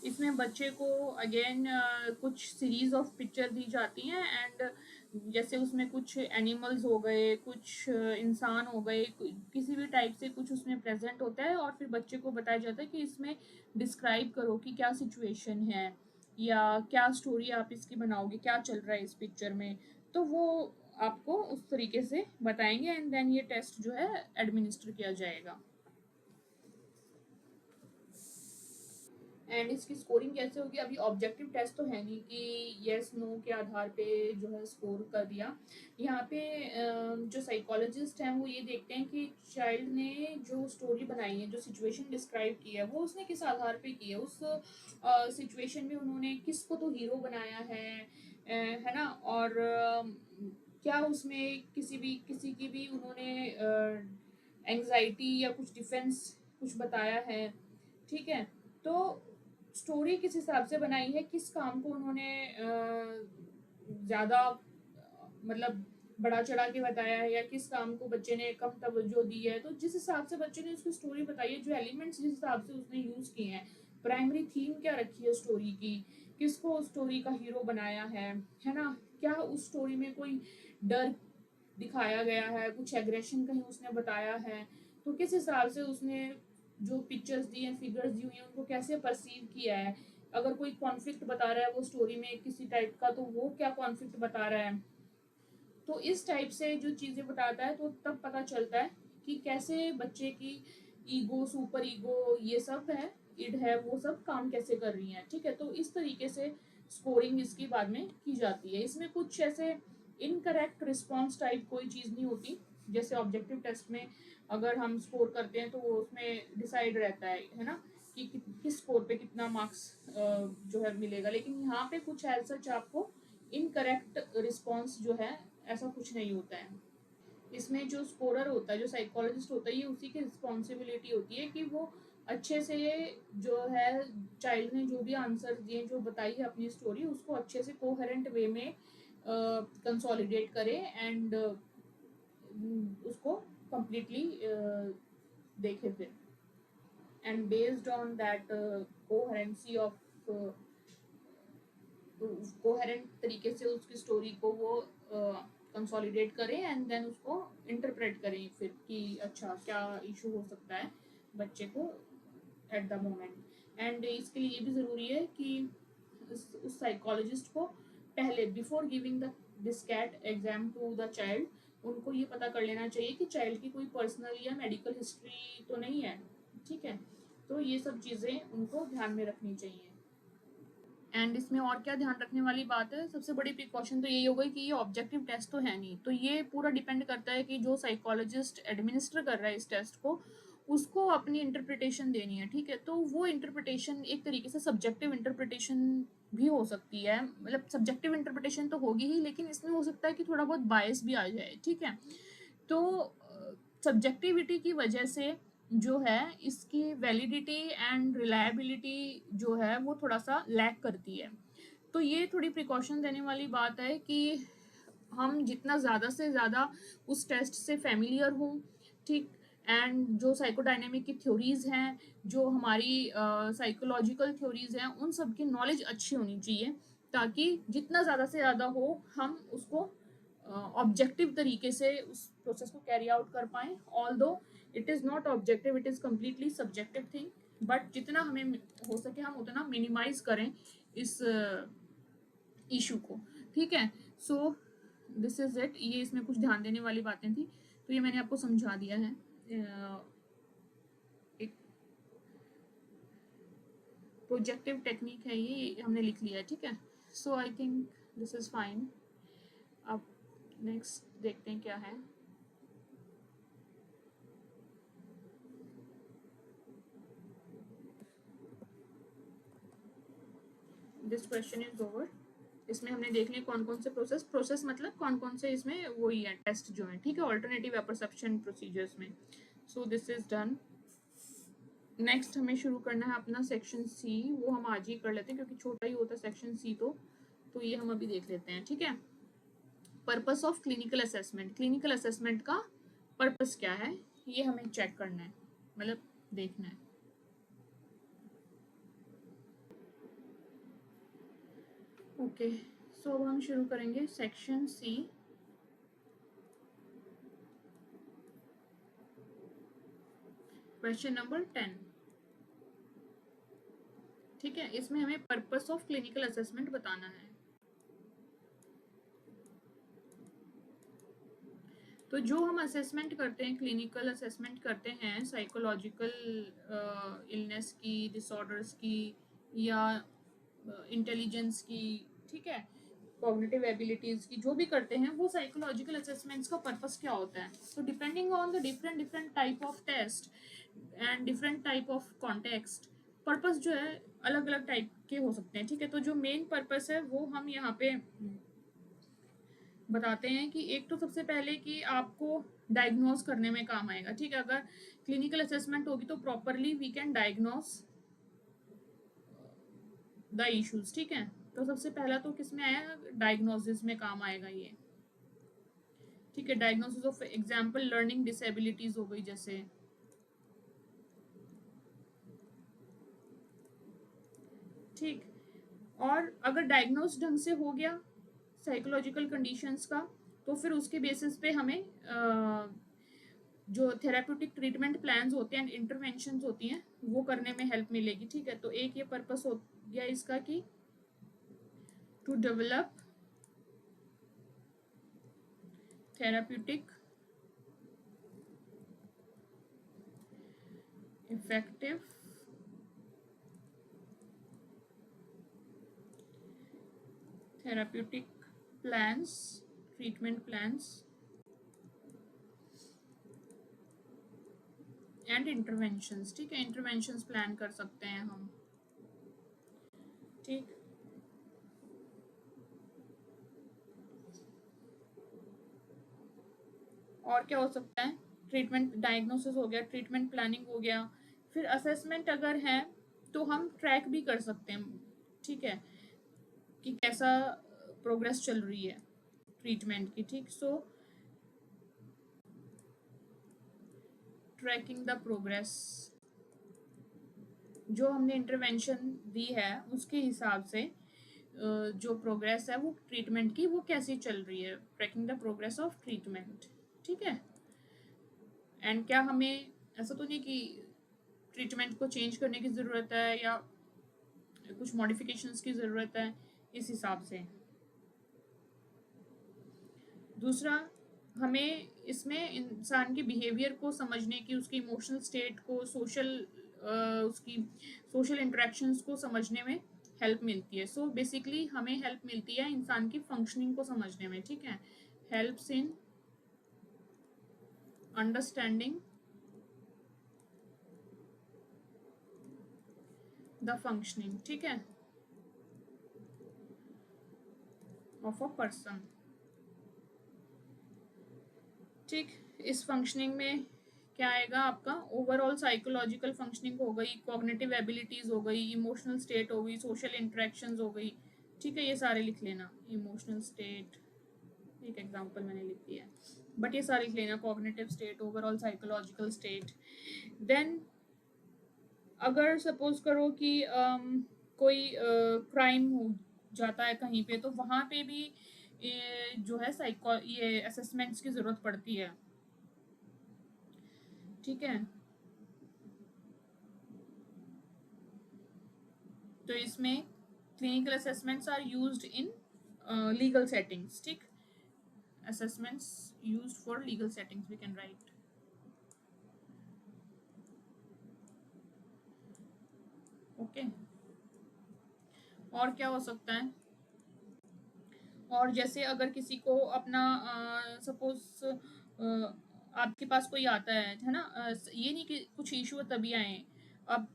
इसमें बच्चे को अगेन कुछ सीरीज ऑफ पिक्चर दी जाती हैं, एंड जैसे उसमें कुछ एनिमल्स हो गए, कुछ इंसान हो गए, किसी भी टाइप से कुछ उसमें प्रेजेंट होता है, और फिर बच्चे को बताया जाता है कि इसमें डिस्क्राइब करो कि क्या सिचुएशन है, या क्या स्टोरी आप इसकी बनाओगे, क्या चल रहा है इस पिक्चर में, तो वो आपको उस तरीके से बताएंगे, एंड देन ये टेस्ट जो है एडमिनिस्टर किया जाएगा। एंड इसकी स्कोरिंग कैसे होगी? अभी ऑब्जेक्टिव टेस्ट तो है नहीं कि यस नो के आधार पे जो है स्कोर कर दिया। यहाँ पे जो साइकोलॉजिस्ट हैं वो ये देखते हैं कि चाइल्ड ने जो स्टोरी बनाई है, जो सिचुएशन डिस्क्राइब की है, वो उसने किस आधार पे की है, उस सिचुएशन में उन्होंने किसको तो हीरो बनाया है ना, और क्या उसमें किसी की भी उन्होंने एंग्जाइटी या कुछ डिफेंस कुछ बताया है, ठीक है। तो स्टोरी किस हिसाब से बनाई है, किस काम को उन्होंने ज़्यादा मतलब बढ़ा चढ़ा के बताया है, या किस काम को बच्चे ने कम तवज्जो दी है, तो जिस हिसाब से बच्चे ने उसकी स्टोरी बताई है, जो एलिमेंट्स जिस हिसाब से उसने यूज़ किए हैं, प्राइमरी थीम क्या रखी है स्टोरी की, किसको उस स्टोरी का हीरो बनाया है ना, क्या उस स्टोरी में कोई डर दिखाया गया है, कुछ एग्रेशन कहीं उसने बताया है, तो किस हिसाब से उसने जो पिक्चर्स दी हैं, फिगर्स दी हुई हैं, उनको कैसे परसीव किया है, अगर कोई कॉन्फ्लिक्ट बता रहा है वो स्टोरी में किसी टाइप का, तो वो क्या कॉन्फ्लिक्ट बता रहा है। तो इस टाइप से जो चीज़ें बताता है, तो तब पता चलता है कि कैसे बच्चे की ईगो, सुपर ईगो, ये सब है, इड है, वो सब काम कैसे कर रही हैं, ठीक है। तो इस तरीके से स्कोरिंग इसकी बाद में की जाती है। इसमें कुछ ऐसे इनकरेक्ट रिस्पॉन्स टाइप कोई चीज़ नहीं होती, जैसे ऑब्जेक्टिव टेस्ट में अगर हम स्कोर करते हैं तो वो उसमें डिसाइड रहता है ना, कि किस स्कोर पे कितना मार्क्स जो है मिलेगा, लेकिन यहाँ पे कुछ ऐसा आपको इनकरेक्ट रिस्पॉन्स जो है ऐसा कुछ नहीं होता है। इसमें जो स्कोरर होता है, जो साइकोलॉजिस्ट होता है, ये उसी की रिस्पॉन्सिबिलिटी होती है कि वो अच्छे से जो है चाइल्ड ने जो भी आंसर दिए, जो बताई है अपनी स्टोरी, उसको अच्छे से कोहेरेंट वे में कंसोलिडेट करे एंड उसको completely देखे फिर, and based on that coherency of coherent तरीके से उसकी स्टोरी को वो कंसोलिडेट करें एंड देन उसको इंटरप्रेट करें फिर कि अच्छा क्या इशू हो सकता है बच्चे को एट द मोमेंट। एंड इसके लिए ये भी ज़रूरी है कि उस साइकोलॉजिस्ट को पहले before giving the this CAT exam to the child उनको ये पता कर लेना चाहिए कि चाइल्ड की कोई पर्सनल या मेडिकल हिस्ट्री तो नहीं है, ठीक है। तो ये सब चीज़ें उनको ध्यान में रखनी चाहिए। एंड इसमें और क्या ध्यान रखने वाली बात है, सबसे बड़ी प्रिकॉशन तो यही हो गई कि ये ऑब्जेक्टिव टेस्ट तो है नहीं, तो ये पूरा डिपेंड करता है कि जो साइकोलॉजिस्ट एडमिनिस्टर कर रहा है इस टेस्ट को, उसको अपनी इंटरप्रिटेशन देनी है, ठीक है। तो वो इंटरप्रिटेशन एक तरीके से सब्जेक्टिव इंटरप्रिटेशन भी हो सकती है, मतलब सब्जेक्टिव इंटरप्रिटेशन तो होगी ही, लेकिन इसमें हो सकता है कि थोड़ा बहुत बायस भी आ जाए, ठीक है। तो सब्जेक्टिविटी की वजह से जो है इसकी वैलिडिटी एंड रिलायबिलिटी जो है वो थोड़ा सा लैक करती है। तो ये थोड़ी प्रिकॉशन देने वाली बात है कि हम जितना ज़्यादा से ज़्यादा उस टेस्ट से फेमिलियर हों, ठीक, एंड जो साइकोडायनेमिक की थ्योरीज़ हैं, जो हमारी साइकोलॉजिकल थ्योरीज़ हैं, उन सब की नॉलेज अच्छी होनी चाहिए, ताकि जितना ज़्यादा से ज़्यादा हो हम उसको ऑब्जेक्टिव तरीके से उस प्रोसेस को कैरी आउट कर पाएँ। Although it is not objective, it is completely subjective thing, but जितना हमें हो सके हम उतना मिनिमाइज करें इस इशू को, ठीक है। सो दिस इज़ इट, ये इसमें कुछ ध्यान देने वाली बातें थी, तो ये मैंने आपको समझा दिया है। एक प्रोजेक्टिव टेक्निक है, ये हमने लिख लिया है, ठीक है। So I think this is fine. अब नेक्स्ट देखते हैं क्या है। This question is over. इसमें हमने देख ली कौन कौन से प्रोसेस मतलब कौन कौन से इसमें वही है टेस्ट जो है, ठीक है, ऑल्टरनेटिव परसेप्शन प्रोसीजर्स में। सो दिस इज डन। नेक्स्ट हमें शुरू करना है अपना सेक्शन सी, वो हम आज ही कर लेते हैं क्योंकि छोटा ही होता है सेक्शन सी, तो ये हम अभी देख लेते हैं, ठीक है। Purpose of clinical assessment, clinical assessment का पर्पस क्या है ये हमें चेक करना है, मतलब देखना है। ओके, सो अब हम शुरू करेंगे सेक्शन सी। क्वेश्चन नंबर 10, ठीक है। इसमें हमें पर्पस ऑफ क्लिनिकल असेसमेंट बताना है। तो जो हम असेसमेंट करते हैं, क्लिनिकल असेसमेंट करते हैं साइकोलॉजिकल इलनेस की, डिसऑर्डर्स की, या इंटेलिजेंस की, ठीक है, कॉग्निटिव एबिलिटीज की, जो भी करते हैं वो साइकोलॉजिकल असेसमेंट्स का पर्पस क्या होता है। तो depending on the different different type of test and different type of context, purpose जो है अलग अलग टाइप के हो सकते हैं, ठीक है। तो जो मेन पर्पस है वो हम यहाँ पे बताते हैं कि एक तो सबसे पहले कि आपको डायग्नोज करने में काम आएगा, ठीक है। अगर क्लिनिकल असेसमेंट होगी तो properly we can diagnose the issues, ठीक है। तो सबसे पहला तो किस में आया, डायग्नोसिस में काम आएगा ये, ठीक है। Diagnosis of example learning disabilities हो गई जैसे, ठीक। और अगर डायग्नोस ढंग से हो गया साइकोलॉजिकल कंडीशंस का, तो फिर उसके बेसिस पे हमें जो थेराप्यूटिक ट्रीटमेंट प्लान्स होते हैं, इंटरवेंशंस होती हैं, वो करने में हेल्प मिलेगी, ठीक है। तो एक ये पर्पस हो गया इसका कि to develop therapeutic effective therapeutic plans, treatment plans and interventions, ठीक है। इंटरवेंशंस प्लान कर सकते हैं हम, ठीक। और क्या हो सकता है, ट्रीटमेंट डायग्नोसिस हो गया, ट्रीटमेंट प्लानिंग हो गया, फिर असेसमेंट अगर है तो हम ट्रैक भी कर सकते हैं, ठीक है, कि कैसा प्रोग्रेस चल रही है ट्रीटमेंट की, ठीक। सो ट्रैकिंग द प्रोग्रेस, जो हमने इंटरवेंशन दी है उसके हिसाब से जो प्रोग्रेस है वो ट्रीटमेंट की वो कैसी चल रही है, tracking the progress of treatment, ठीक है। एंड क्या हमें ऐसा तो नहीं कि ट्रीटमेंट को चेंज करने की ज़रूरत है या कुछ मॉडिफिकेशंस की ज़रूरत है, इस हिसाब से। दूसरा, हमें इसमें इंसान के बिहेवियर को समझने की, उसकी इमोशनल स्टेट को, उसकी सोशल इंटरेक्शंस को समझने में हेल्प मिलती है। सो बेसिकली हमें हेल्प मिलती है इंसान की फंक्शनिंग को समझने में, ठीक है। Helps in understanding the functioning, ठीक है, ऑफ अ पर्सन, ठीक। इस फंक्शनिंग में क्या आएगा आपका, ओवरऑल साइकोलॉजिकल फंक्शनिंग हो गई, कॉग्निटिव एबिलिटीज हो गई, इमोशनल स्टेट हो गई, सोशल इंटरेक्शंस हो गई, ठीक है। ये सारे लिख लेना, इमोशनल स्टेट एक एग्जांपल मैंने लिख दिया है, बट ये सारे लिख लेना, cognitive state, overall psychological state. Then अगर सपोज करो कि कोई क्राइम हो जाता है कहीं पे, तो वहाँ पे भी जो है ये असेसमेंट्स की ज़रूरत पड़ती है, ठीक है। तो इसमें clinical assessments are used in legal settings, ठीक। Assessments used for legal settings we can write, okay. और क्या हो सकता है, और जैसे अगर किसी को अपना सपोज आपके पास कोई आता है ना, ये नहीं कि कुछ इशू तभी आए, अब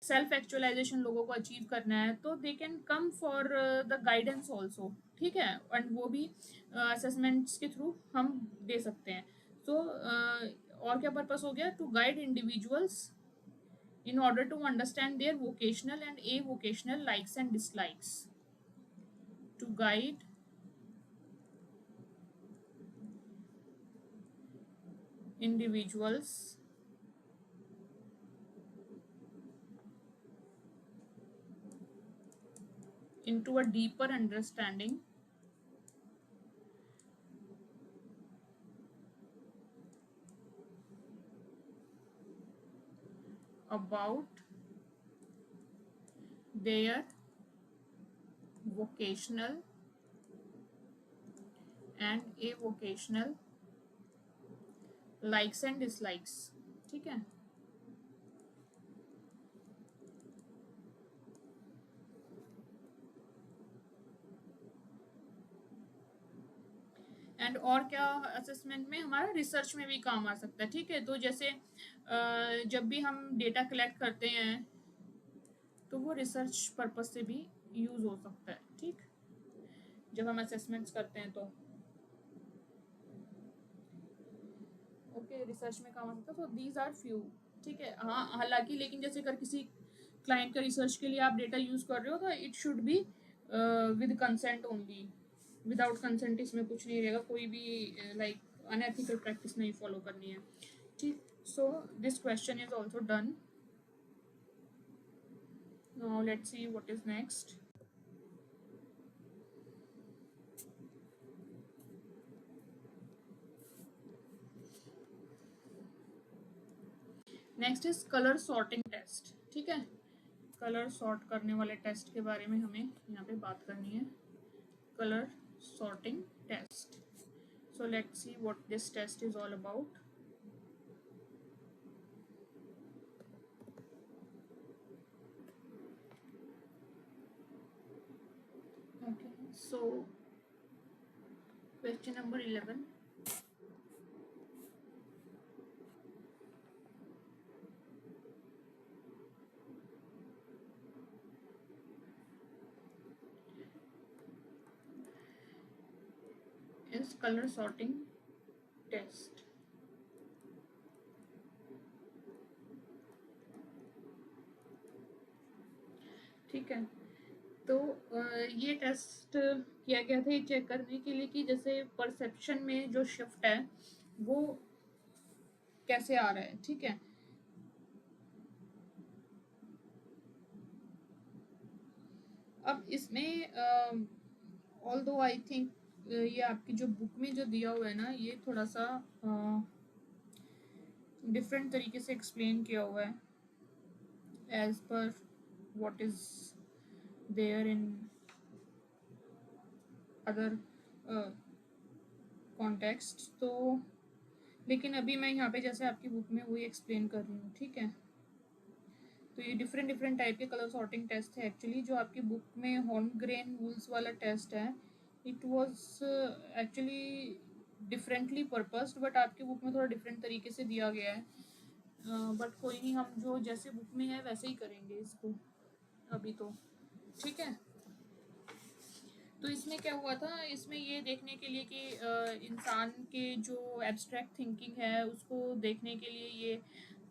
सेल्फ एक्चुअलाइजेशन लोगों को अचीव करना है तो they can come for the guidance also, ठीक है। एंड वो भी असेसमेंट्स के थ्रू हम दे सकते हैं। सो और क्या पर्पस हो गया, to guide individuals in order to understand their vocational and avocational likes and dislikes, to guide individuals into a deeper understanding about their vocational and avocational likes and dislikes, ठीक है। एंड और क्या असेसमेंट में हमारा रिसर्च में भी काम आ सकता है, ठीक है। तो जैसे जब भी हम डेटा कलेक्ट करते हैं तो वो रिसर्च पर्पज से भी यूज हो सकता है, ठीक, जब हम असेसमेंट्स करते हैं तो ओके रिसर्च में काम आ सकता है। तो दीज आर फ्यू, ठीक है। हाँ हालांकि लेकिन जैसे अगर किसी क्लाइंट का रिसर्च के लिए आप डेटा यूज कर रहे हो तो it should be with consent only, without consent इसमें कुछ नहीं रहेगा, कोई भी लाइक अनएथिकल प्रैक्टिस नहीं फॉलो करनी है, ठीक। So this question is also done. Now let's see what is next. Next is colour sorting test, ठीक है। कलर सॉर्ट करने वाले टेस्ट के बारे में हमें यहाँ पे बात करनी है, colour sorting test. So let's see what this test is all about. Okay, so question number 11. Is color sorting test. ठीक है, तो ये टेस्ट किया गया था ये चेक करने के लिए कि जैसे परसेप्शन में जो शिफ्ट है वो कैसे आ रहा है, ठीक है। अब इसमें ऑल्दो आई थिंक ये आपकी जो बुक में जो दिया हुआ है ना ये थोड़ा सा डिफरेंट तरीके से एक्सप्लेन किया हुआ है एज पर what is there in other context. तो लेकिन अभी मैं यहाँ पे जैसे आपकी बुक में वही एक्सप्लेन कर रही हूँ, ठीक है। तो ये डिफरेंट टाइप के कलर सॉर्टिंग टेस्ट है एक्चुअली। जो आपकी बुक में हॉर्नग्रेन वूल्स वाला टेस्ट है it was actually differently पर्पस्ड, but आपकी बुक में थोड़ा डिफरेंट तरीके से दिया गया है। बट कोई नहीं, हम जो जैसे बुक में है वैसे ही करेंगे इसको अभी तो, ठीक है। तो इसमें क्या हुआ था, इसमें ये देखने के लिए कि इंसान के जो एब्स्ट्रैक्ट थिंकिंग है उसको देखने के लिए ये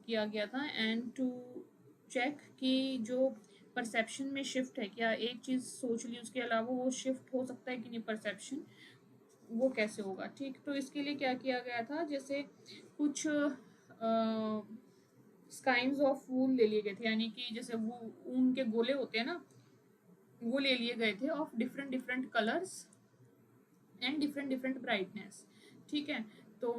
किया गया था एंड टू चेक कि जो परसेप्शन में शिफ्ट है, क्या एक चीज़ सोच ली उसके अलावा वो शिफ्ट हो सकता है कि नहीं परसेप्शन, वो कैसे होगा, ठीक। तो इसके लिए क्या किया गया था, जैसे कुछ स्काइंस ऑफ वूल ले लिए गए थे, यानी कि जैसे वो ऊन के गोले होते हैं ना वो ले लिए गए थे of different colours and different brightness, ठीक है। तो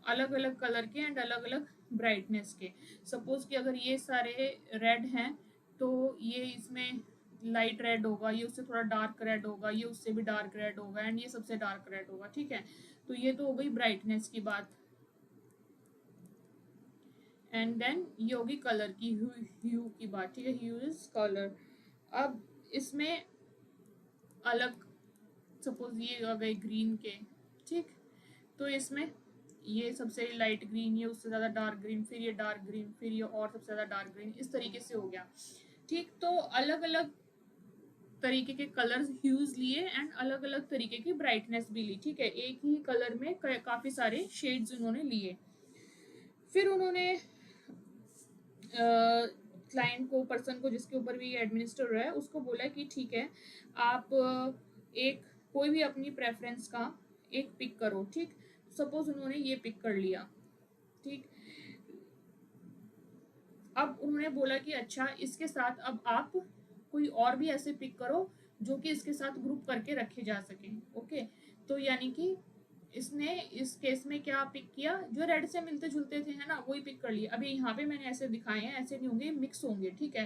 अलग अलग कलर के एंड अलग अलग ब्राइटनेस के। सपोज कि अगर ये सारे रेड हैं तो ये इसमें लाइट रेड होगा, ये उससे थोड़ा डार्क रेड होगा, ये उससे भी डार्क रेड होगा एंड ये सबसे डार्क रेड होगा, ठीक है। तो ये तो हो गई ब्राइटनेस की बात। एंड देन ये होगी कलर की, ह्यू की बात, ठीक है। ह्यू इज कलर। अब इसमें अलग सपोज ये आ गए ग्रीन के, ठीक। तो इसमें ये सबसे लाइट ग्रीन, ये उससे ज़्यादा डार्क ग्रीन, फिर ये डार्क ग्रीन, फिर ये और सबसे ज़्यादा डार्क ग्रीन, इस तरीके से हो गया, ठीक। तो अलग अलग तरीके के कलर्स ह्यूज लिए एंड अलग अलग तरीके की ब्राइटनेस भी ली, ठीक है। एक ही कलर में काफ़ी सारे शेड्स उन्होंने लिए। फिर उन्होंने क्लाइंट को, पर्सन को जिसके ऊपर भी एडमिनिस्टर रहा है उसको बोला कि ठीक है आप एक कोई भी अपनी प्रेफरेंस का एक पिक करो, ठीक। सपोज उन्होंने ये पिक कर लिया, ठीक। अब उन्होंने बोला कि अच्छा इसके साथ अब आप कोई और भी ऐसे पिक करो जो कि इसके साथ ग्रुप करके रखे जा सकें, ओके। तो यानी कि इसने इस केस में क्या पिक किया, जो रेड से मिलते जुलते थे है ना वही पिक कर लिया। अभी यहाँ पे मैंने ऐसे दिखाए हैं, ऐसे नहीं होंगे, मिक्स होंगे, ठीक है,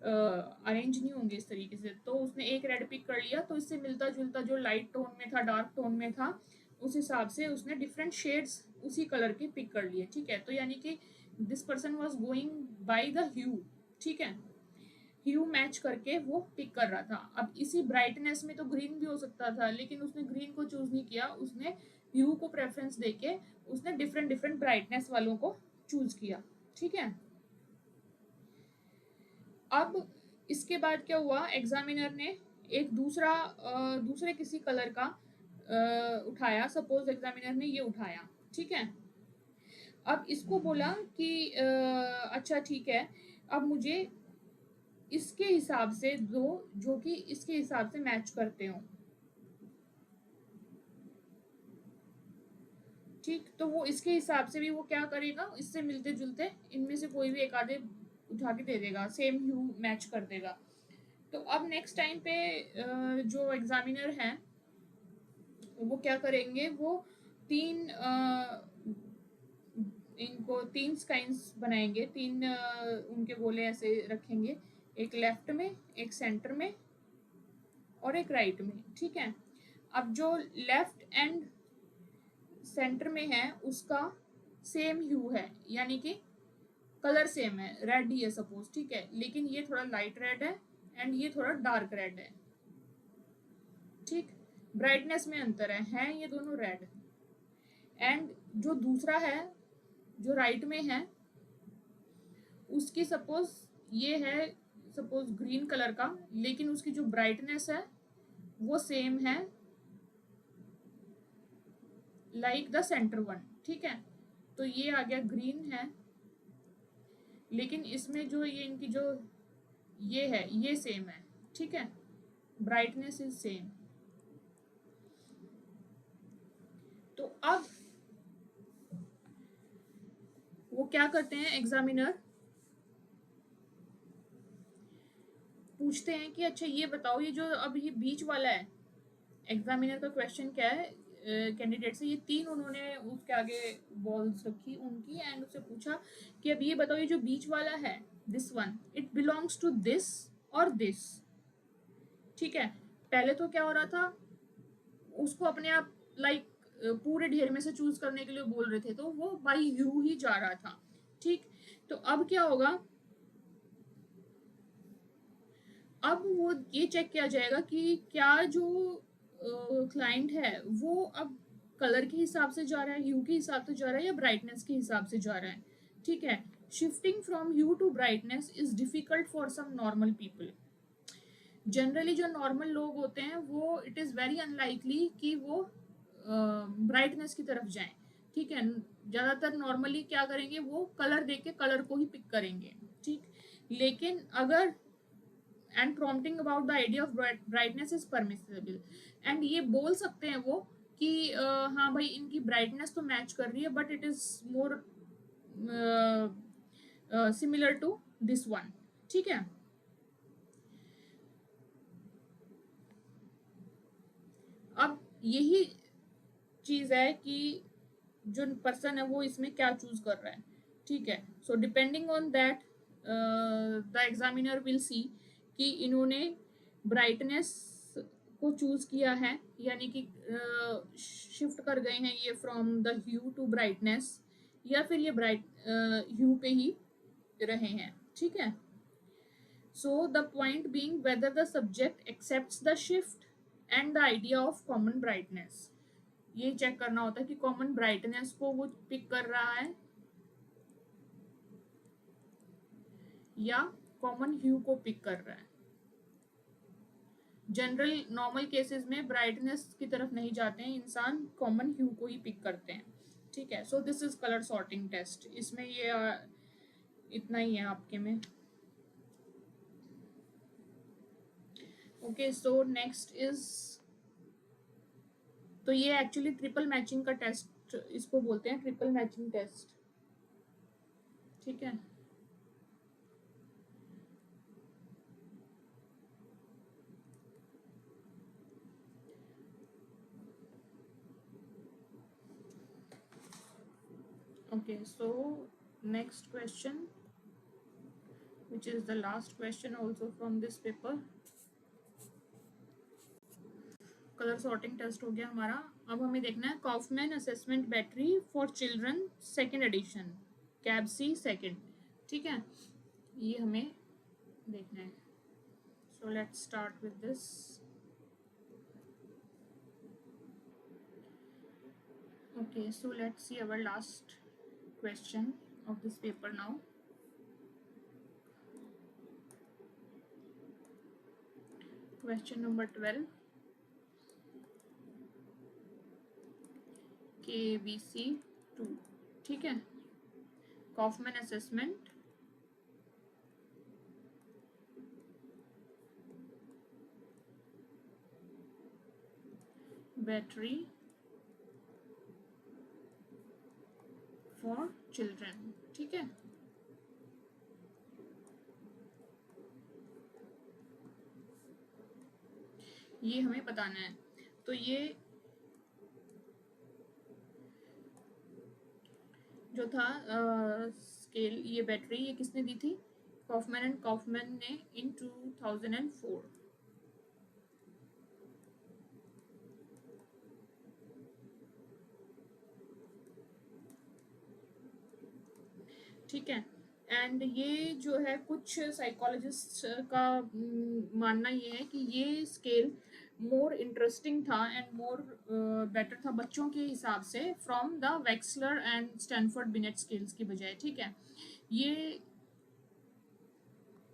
अरेंज नहीं होंगे इस तरीके से। तो उसने एक रेड पिक कर लिया तो इससे मिलता जुलता जो लाइट टोन में था, डार्क टोन में था, उस हिसाब से उसने डिफरेंट शेड्स उसी कलर के पिक कर लिए, ठीक है। तो यानी कि this person was going by the hue, ठीक है। ह्यू मैच करके वो पिक कर रहा था। अब इसी ब्राइटनेस में तो ग्रीन भी हो सकता था, लेकिन उसने ग्रीन को चूज नहीं किया, उसने ह्यू को प्रेफरेंस देके उसने डिफरेंट डिफरेंट ब्राइटनेस वालों को चूज किया। ठीक है, अब इसके बाद क्या हुआ, एग्जामिनर ने एक दूसरे किसी कलर का उठाया, सपोज एग्जामिनर ने ये उठाया। ठीक है, अब इसको बोला कि अच्छा ठीक है, अब मुझे इसके हिसाब से दो जो कि इसके हिसाब से मैच करते हो। ठीक, तो वो इसके हिसाब से भी वो क्या करेगा, इससे मिलते जुलते इनमें से कोई भी एक आधे उठा के दे देगा, सेम ह्यू मैच कर देगा। तो अब नेक्स्ट टाइम पे जो एग्जामिनर हैं वो क्या करेंगे, वो तीन इनको तीन स्काइंस बनाएंगे, तीन उनके गोले ऐसे रखेंगे, एक लेफ्ट में, एक सेंटर में और एक राइट में। ठीक है, अब जो लेफ्ट एंड सेंटर में है उसका सेम ह्यू है, यानी कि कलर सेम है, रेड ही है सपोज। ठीक है, लेकिन ये थोड़ा लाइट रेड है एंड ये थोड़ा डार्क रेड है। ठीक, ब्राइटनेस में अंतर है ये दोनों रेड। एंड जो दूसरा है जो राइट में है उसकी सपोज ये है, सपोज ग्रीन कलर का, लेकिन उसकी जो ब्राइटनेस है वो सेम है लाइक द सेंटर वन। ठीक है, तो ये आ गया ग्रीन है, लेकिन इसमें जो ये इनकी जो ये है ये सेम है। ठीक है, ब्राइटनेस इज सेम। तो अब वो क्या करते हैं, एग्जामिनर पूछते हैं कि अच्छा ये बताओ, ये जो अब ये बीच वाला है, एग्जामिनर का क्वेश्चन क्या है कैंडिडेट से, ये तीन उन्होंने उसके आगे बॉल्स रखी उनकी एंड उससे पूछा कि अब ये बताओ, ये जो बीच वाला है this one, it belongs to this और दिस। ठीक है, पहले तो क्या हो रहा था, उसको अपने आप लाइक पूरे ढेर में से चूज करने के लिए बोल रहे थे, तो वो बाई यू ही जा रहा था। ठीक, तो अब क्या होगा, अब वो ये चेक किया जाएगा कि क्या जो क्लाइंट है वो अब कलर के हिसाब से जा रहा है, ह्यू के हिसाब से जा रहा है या ब्राइटनेस के हिसाब से जा रहा है। ठीक है, shifting from hue to brightness is difficult for some normal people. Generally जो नॉर्मल लोग होते हैं वो इट इज़ वेरी अनलाइकली कि वो ब्राइटनेस की तरफ जाएं। ठीक है, ज़्यादातर नॉर्मली क्या करेंगे, वो कलर देख के कलर को ही पिक करेंगे। ठीक, लेकिन अगर and prompting about the idea of brightness is permissible, and ये बोल सकते हैं वो कि हाँ भाई इनकी ब्राइटनेस तो मैच कर रही है but it is more similar to this one. ठीक है, अब यही चीज है कि जो पर्सन है वो इसमें क्या चूज कर रहा है। ठीक है, so depending on that the examiner will see कि इन्होंने ब्राइटनेस को चूज किया है, यानी कि शिफ्ट कर गए हैं ये from the hue to brightness, या फिर ये ब्राइट ह्यू पे ही रहे हैं। ठीक है, so the point being whether the subject accepts the shift and the idea of common brightness, ये चेक करना होता है कि कॉमन ब्राइटनेस को वो पिक कर रहा है या कॉमन ह्यू को पिक कर रहा है। जनरल नॉर्मल केसेस में ब्राइटनेस की तरफ नहीं जाते हैं इंसान, कॉमन ह्यू को ही पिक करते हैं। ठीक है, so this is colour sorting test, इसमें ये इतना ही है आपके में। ओके, सो नेक्स्ट इज, तो ये एक्चुअली ट्रिपल मैचिंग का टेस्ट इसको बोलते हैं, ट्रिपल मैचिंग टेस्ट। ठीक है, okay, so next question, which is the last question also from this paper, colour sorting test हो गया हमारा। अब हमें देखना है Kaufman assessment battery for children second edition, KABC second. ठीक है, ये हमें देखना है। So let's start with this. Okay, so let's see our last question of this paper now. Question number 12. KBC 2, ठीक है. Kaufman assessment, battery for children, ठीक है. ये हमें बताना है. तो ये जो था स्केल, ये बैटरी ये किसने दी थी? कॉफमैन एंड कॉफमैन ने इन 2004. ठीक है. एंड ये जो है कुछ साइकोलॉजिस्ट का मानना ये है कि ये स्केल मोर इंटरेस्टिंग था एंड मोर बेटर था बच्चों के हिसाब से from the Wechsler and Stanford Binet scales की बजाय. ठीक है. ये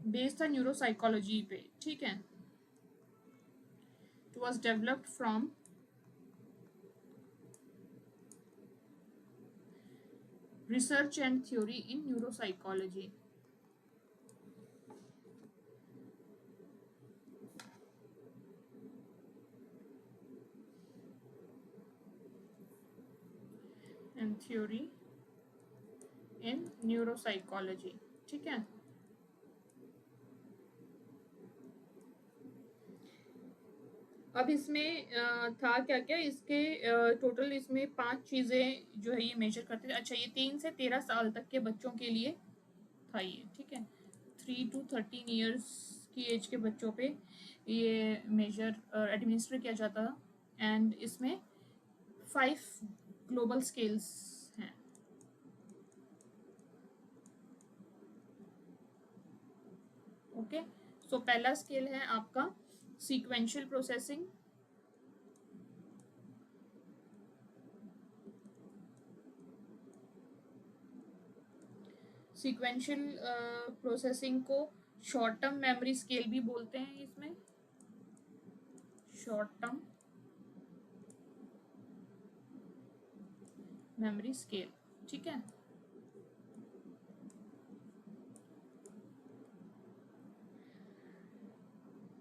बेस्ड था न्यूरोसाइकोलॉजी पे. ठीक है. It was developed from research and theory in neuropsychology. And theory in neuropsychology. ठीक है. अब इसमें था क्या क्या इसके टोटल इसमें 5 चीज़ें जो है ये मेजर करते थे. अच्छा, ये 3 से 13 साल तक के बच्चों के लिए था ये. ठीक है. 3 to 13 ईयर्स की एज के बच्चों पे ये मेजर एडमिनिस्टर किया जाता था. एंड इसमें 5 ग्लोबल स्केल्स हैं. ओके. सो पहला स्केल है आपका सीक्वेंशियल प्रोसेसिंग. सीक्वेंशियल प्रोसेसिंग को शॉर्ट टर्म मेमोरी स्केल भी बोलते हैं. इसमें शॉर्ट टर्म मेमोरी स्केल. ठीक है.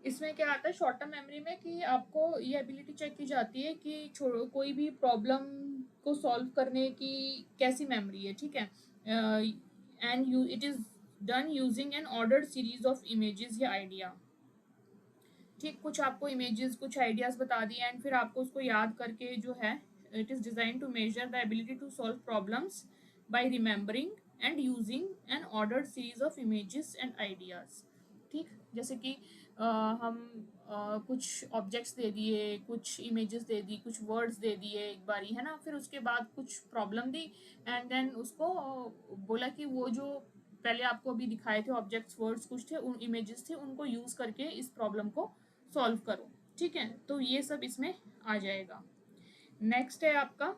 इसमें क्या आता है शॉर्ट टर्म मेमोरी में कि आपको ये एबिलिटी चेक की जाती है कि कोई भी प्रॉब्लम को सॉल्व करने की कैसी मेमोरी है. ठीक है. And you it is done using an ordered series of images या आइडिया. ठीक. कुछ आपको इमेजेस कुछ आइडियाज बता दिए एंड फिर आपको उसको याद करके जो है it is design to measure the ability to solve problems by remembering and using an ordered series of images and ideas. ठीक. जैसे कि हम कुछ ऑब्जेक्ट्स दे दिए, कुछ इमेजेस दे दी, कुछ वर्ड्स दे दिए एक बारी, है ना. फिर उसके बाद कुछ प्रॉब्लम दी एंड देन उसको बोला कि वो जो पहले आपको अभी दिखाए थे ऑब्जेक्ट्स वर्ड्स कुछ थे, उन इमेजेस थे, उनको यूज करके इस प्रॉब्लम को सॉल्व करो. ठीक है. तो ये सब इसमें आ जाएगा. नेक्स्ट है आपका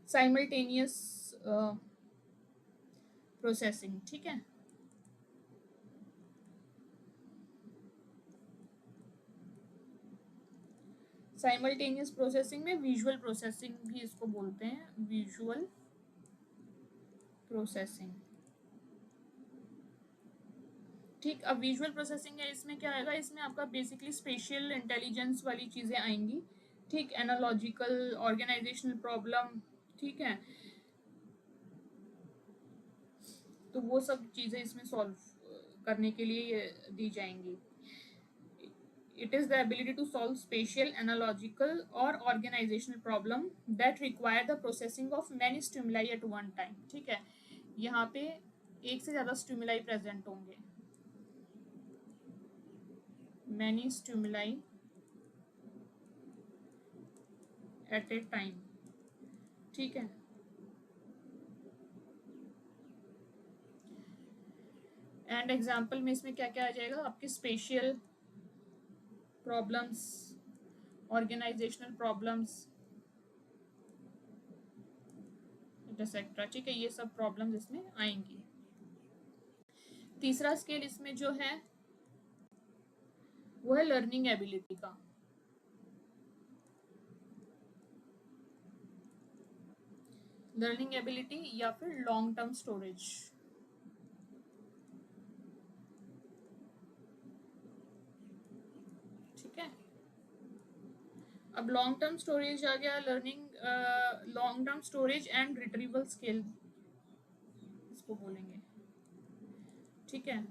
साइमल्टेनियस प्रोसेसिंग. ठीक है. साइमल्टेनियस प्रोसेसिंग में विजुअल प्रोसेसिंग भी इसको बोलते हैं. Visual processing. ठीक. अब विजुअल प्रोसेसिंग है, इसमें क्या आएगा? इसमें आपका बेसिकली स्पेशियल इंटेलिजेंस वाली चीज़ें आएंगी. ठीक. Analogical organisational problem. ठीक है. तो वो सब चीज़ें इसमें सॉल्व करने के लिए दी जाएंगी. It is the ability to solve spatial, analogical or organizational problem that require the processing of many stimuli at one time. ठीक है. यहाँ पे एक से ज़्यादा स्टिमुलाई प्रेजेंट होंगे. many stimuli at a time. ठीक है. एंड एग्जाम्पल में इसमें क्या क्या आ जाएगा, आपके spatial problems, organisational problems etcetera, ठीक है, ये सब प्रॉब्लम्स इसमें आएंगी। तीसरा स्केल इसमें जो है वो है लर्निंग एबिलिटी का। लर्निंग एबिलिटी या फिर लॉन्ग टर्म स्टोरेज। ठीक है, अब लॉन्ग टर्म स्टोरेज आ गया, learning long term storage and retrieval scale इसको बोलेंगे। ठीक है,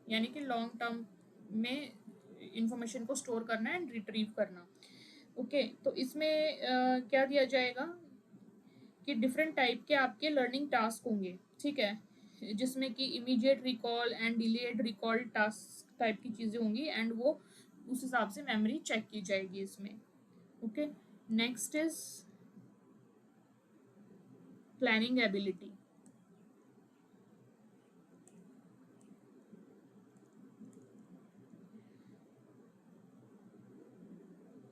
यानी कि लॉन्ग टर्म में इंफॉर्मेशन को स्टोर करना एंड रिट्रीव करना। ओके, तो इसमें क्या दिया जाएगा कि डिफरेंट टाइप के आपके लर्निंग टास्क होंगे। ठीक है, जिसमें कि immediate recall and delayed recall task type की चीज़ें होंगी एंड वो उस हिसाब से मेमोरी चेक की जाएगी इसमें। Okay, next is planning ability.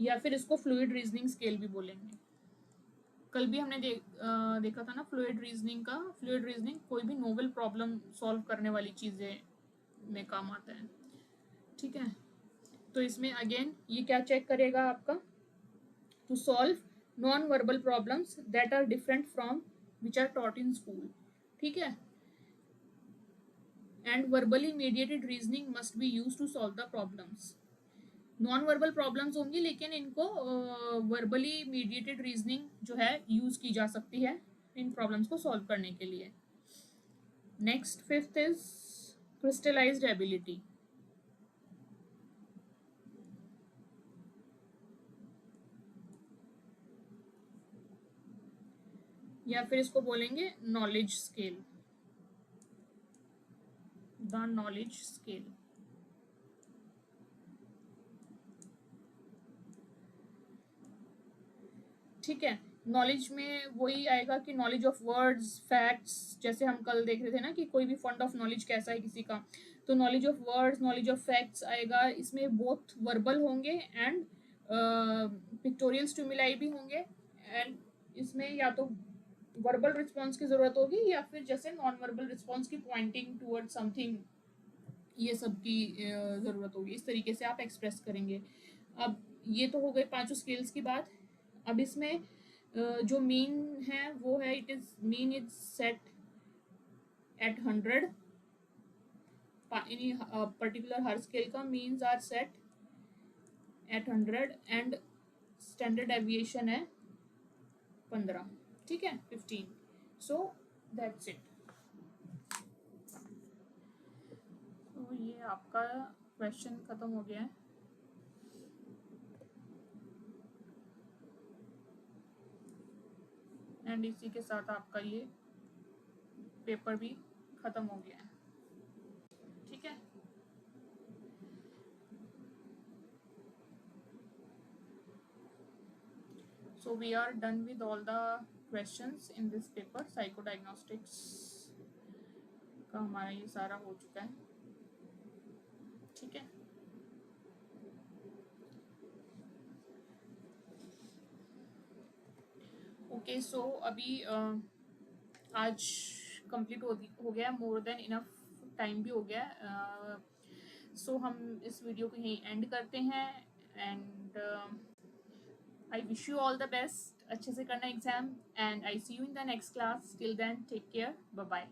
या फिर इसको फ्लूइड रीजनिंग स्केल भी बोलेंगे। कल भी हमने देखा था ना फ्लूइड रीजनिंग का। फ्लूइड रीजनिंग कोई भी नोवेल प्रॉब्लम सॉल्व करने वाली चीज़ें में काम आता है। ठीक है, तो इसमें अगेन ये क्या चेक करेगा आपका, to solve non verbal problems that are different from which are taught in school. ठीक है, and verbally mediated reasoning must be use to solve the problems. Non verbal problems होंगी लेकिन इनको वर्बली मीडिएटेड रीजनिंग जो है यूज की जा सकती है इन प्रॉब्लम्स को सॉल्व करने के लिए। Next fifth is crystallised ability. या फिर इसको बोलेंगे knowledge scale, the knowledge scale. ठीक है, नॉलेज में वही आएगा कि नॉलेज ऑफ वर्ड्स, फैक्ट्स, जैसे हम कल देख रहे थे ना कि कोई भी फंड ऑफ नॉलेज कैसा है किसी का, तो knowledge of words, knowledge of facts आएगा। इसमें बोथ वर्बल होंगे एंड पिक्टोरियल स्टिमुलाई भी होंगे एंड इसमें या तो वर्बल रिस्पॉन्स की जरूरत होगी या फिर जैसे नॉन वर्बल रिस्पॉन्स की पॉइंटिंग टूवर्ड समथिंग, ये सब की ज़रूरत होगी। इस तरीके से आप एक्सप्रेस करेंगे। अब ये तो हो गए पांचों स्केल्स की बात। अब इसमें जो मीन है वो है, it is mean is set at 100 in particular हर स्केल का means are set at 100 and standard deviation है 15। ठीक है, 15। So that's it. तो ये आपका क्वेश्चन खत्म हो गया है एंड इसी के साथ आपका ये पेपर भी खत्म हो गया है। ठीक है, so we are done with all the questions in this paper। Psychodiagnostics का हमारा ये सारा हो चुका है। ठीक है, ओके, सो अभी आज कंप्लीट हो गया, मोर देन इनफ टाइम भी हो गया। सो हम इस वीडियो को यहीं एंड करते हैं and I wish you all the best. अच्छे से करना exam and I see you in the next class. Till then take care, bye bye.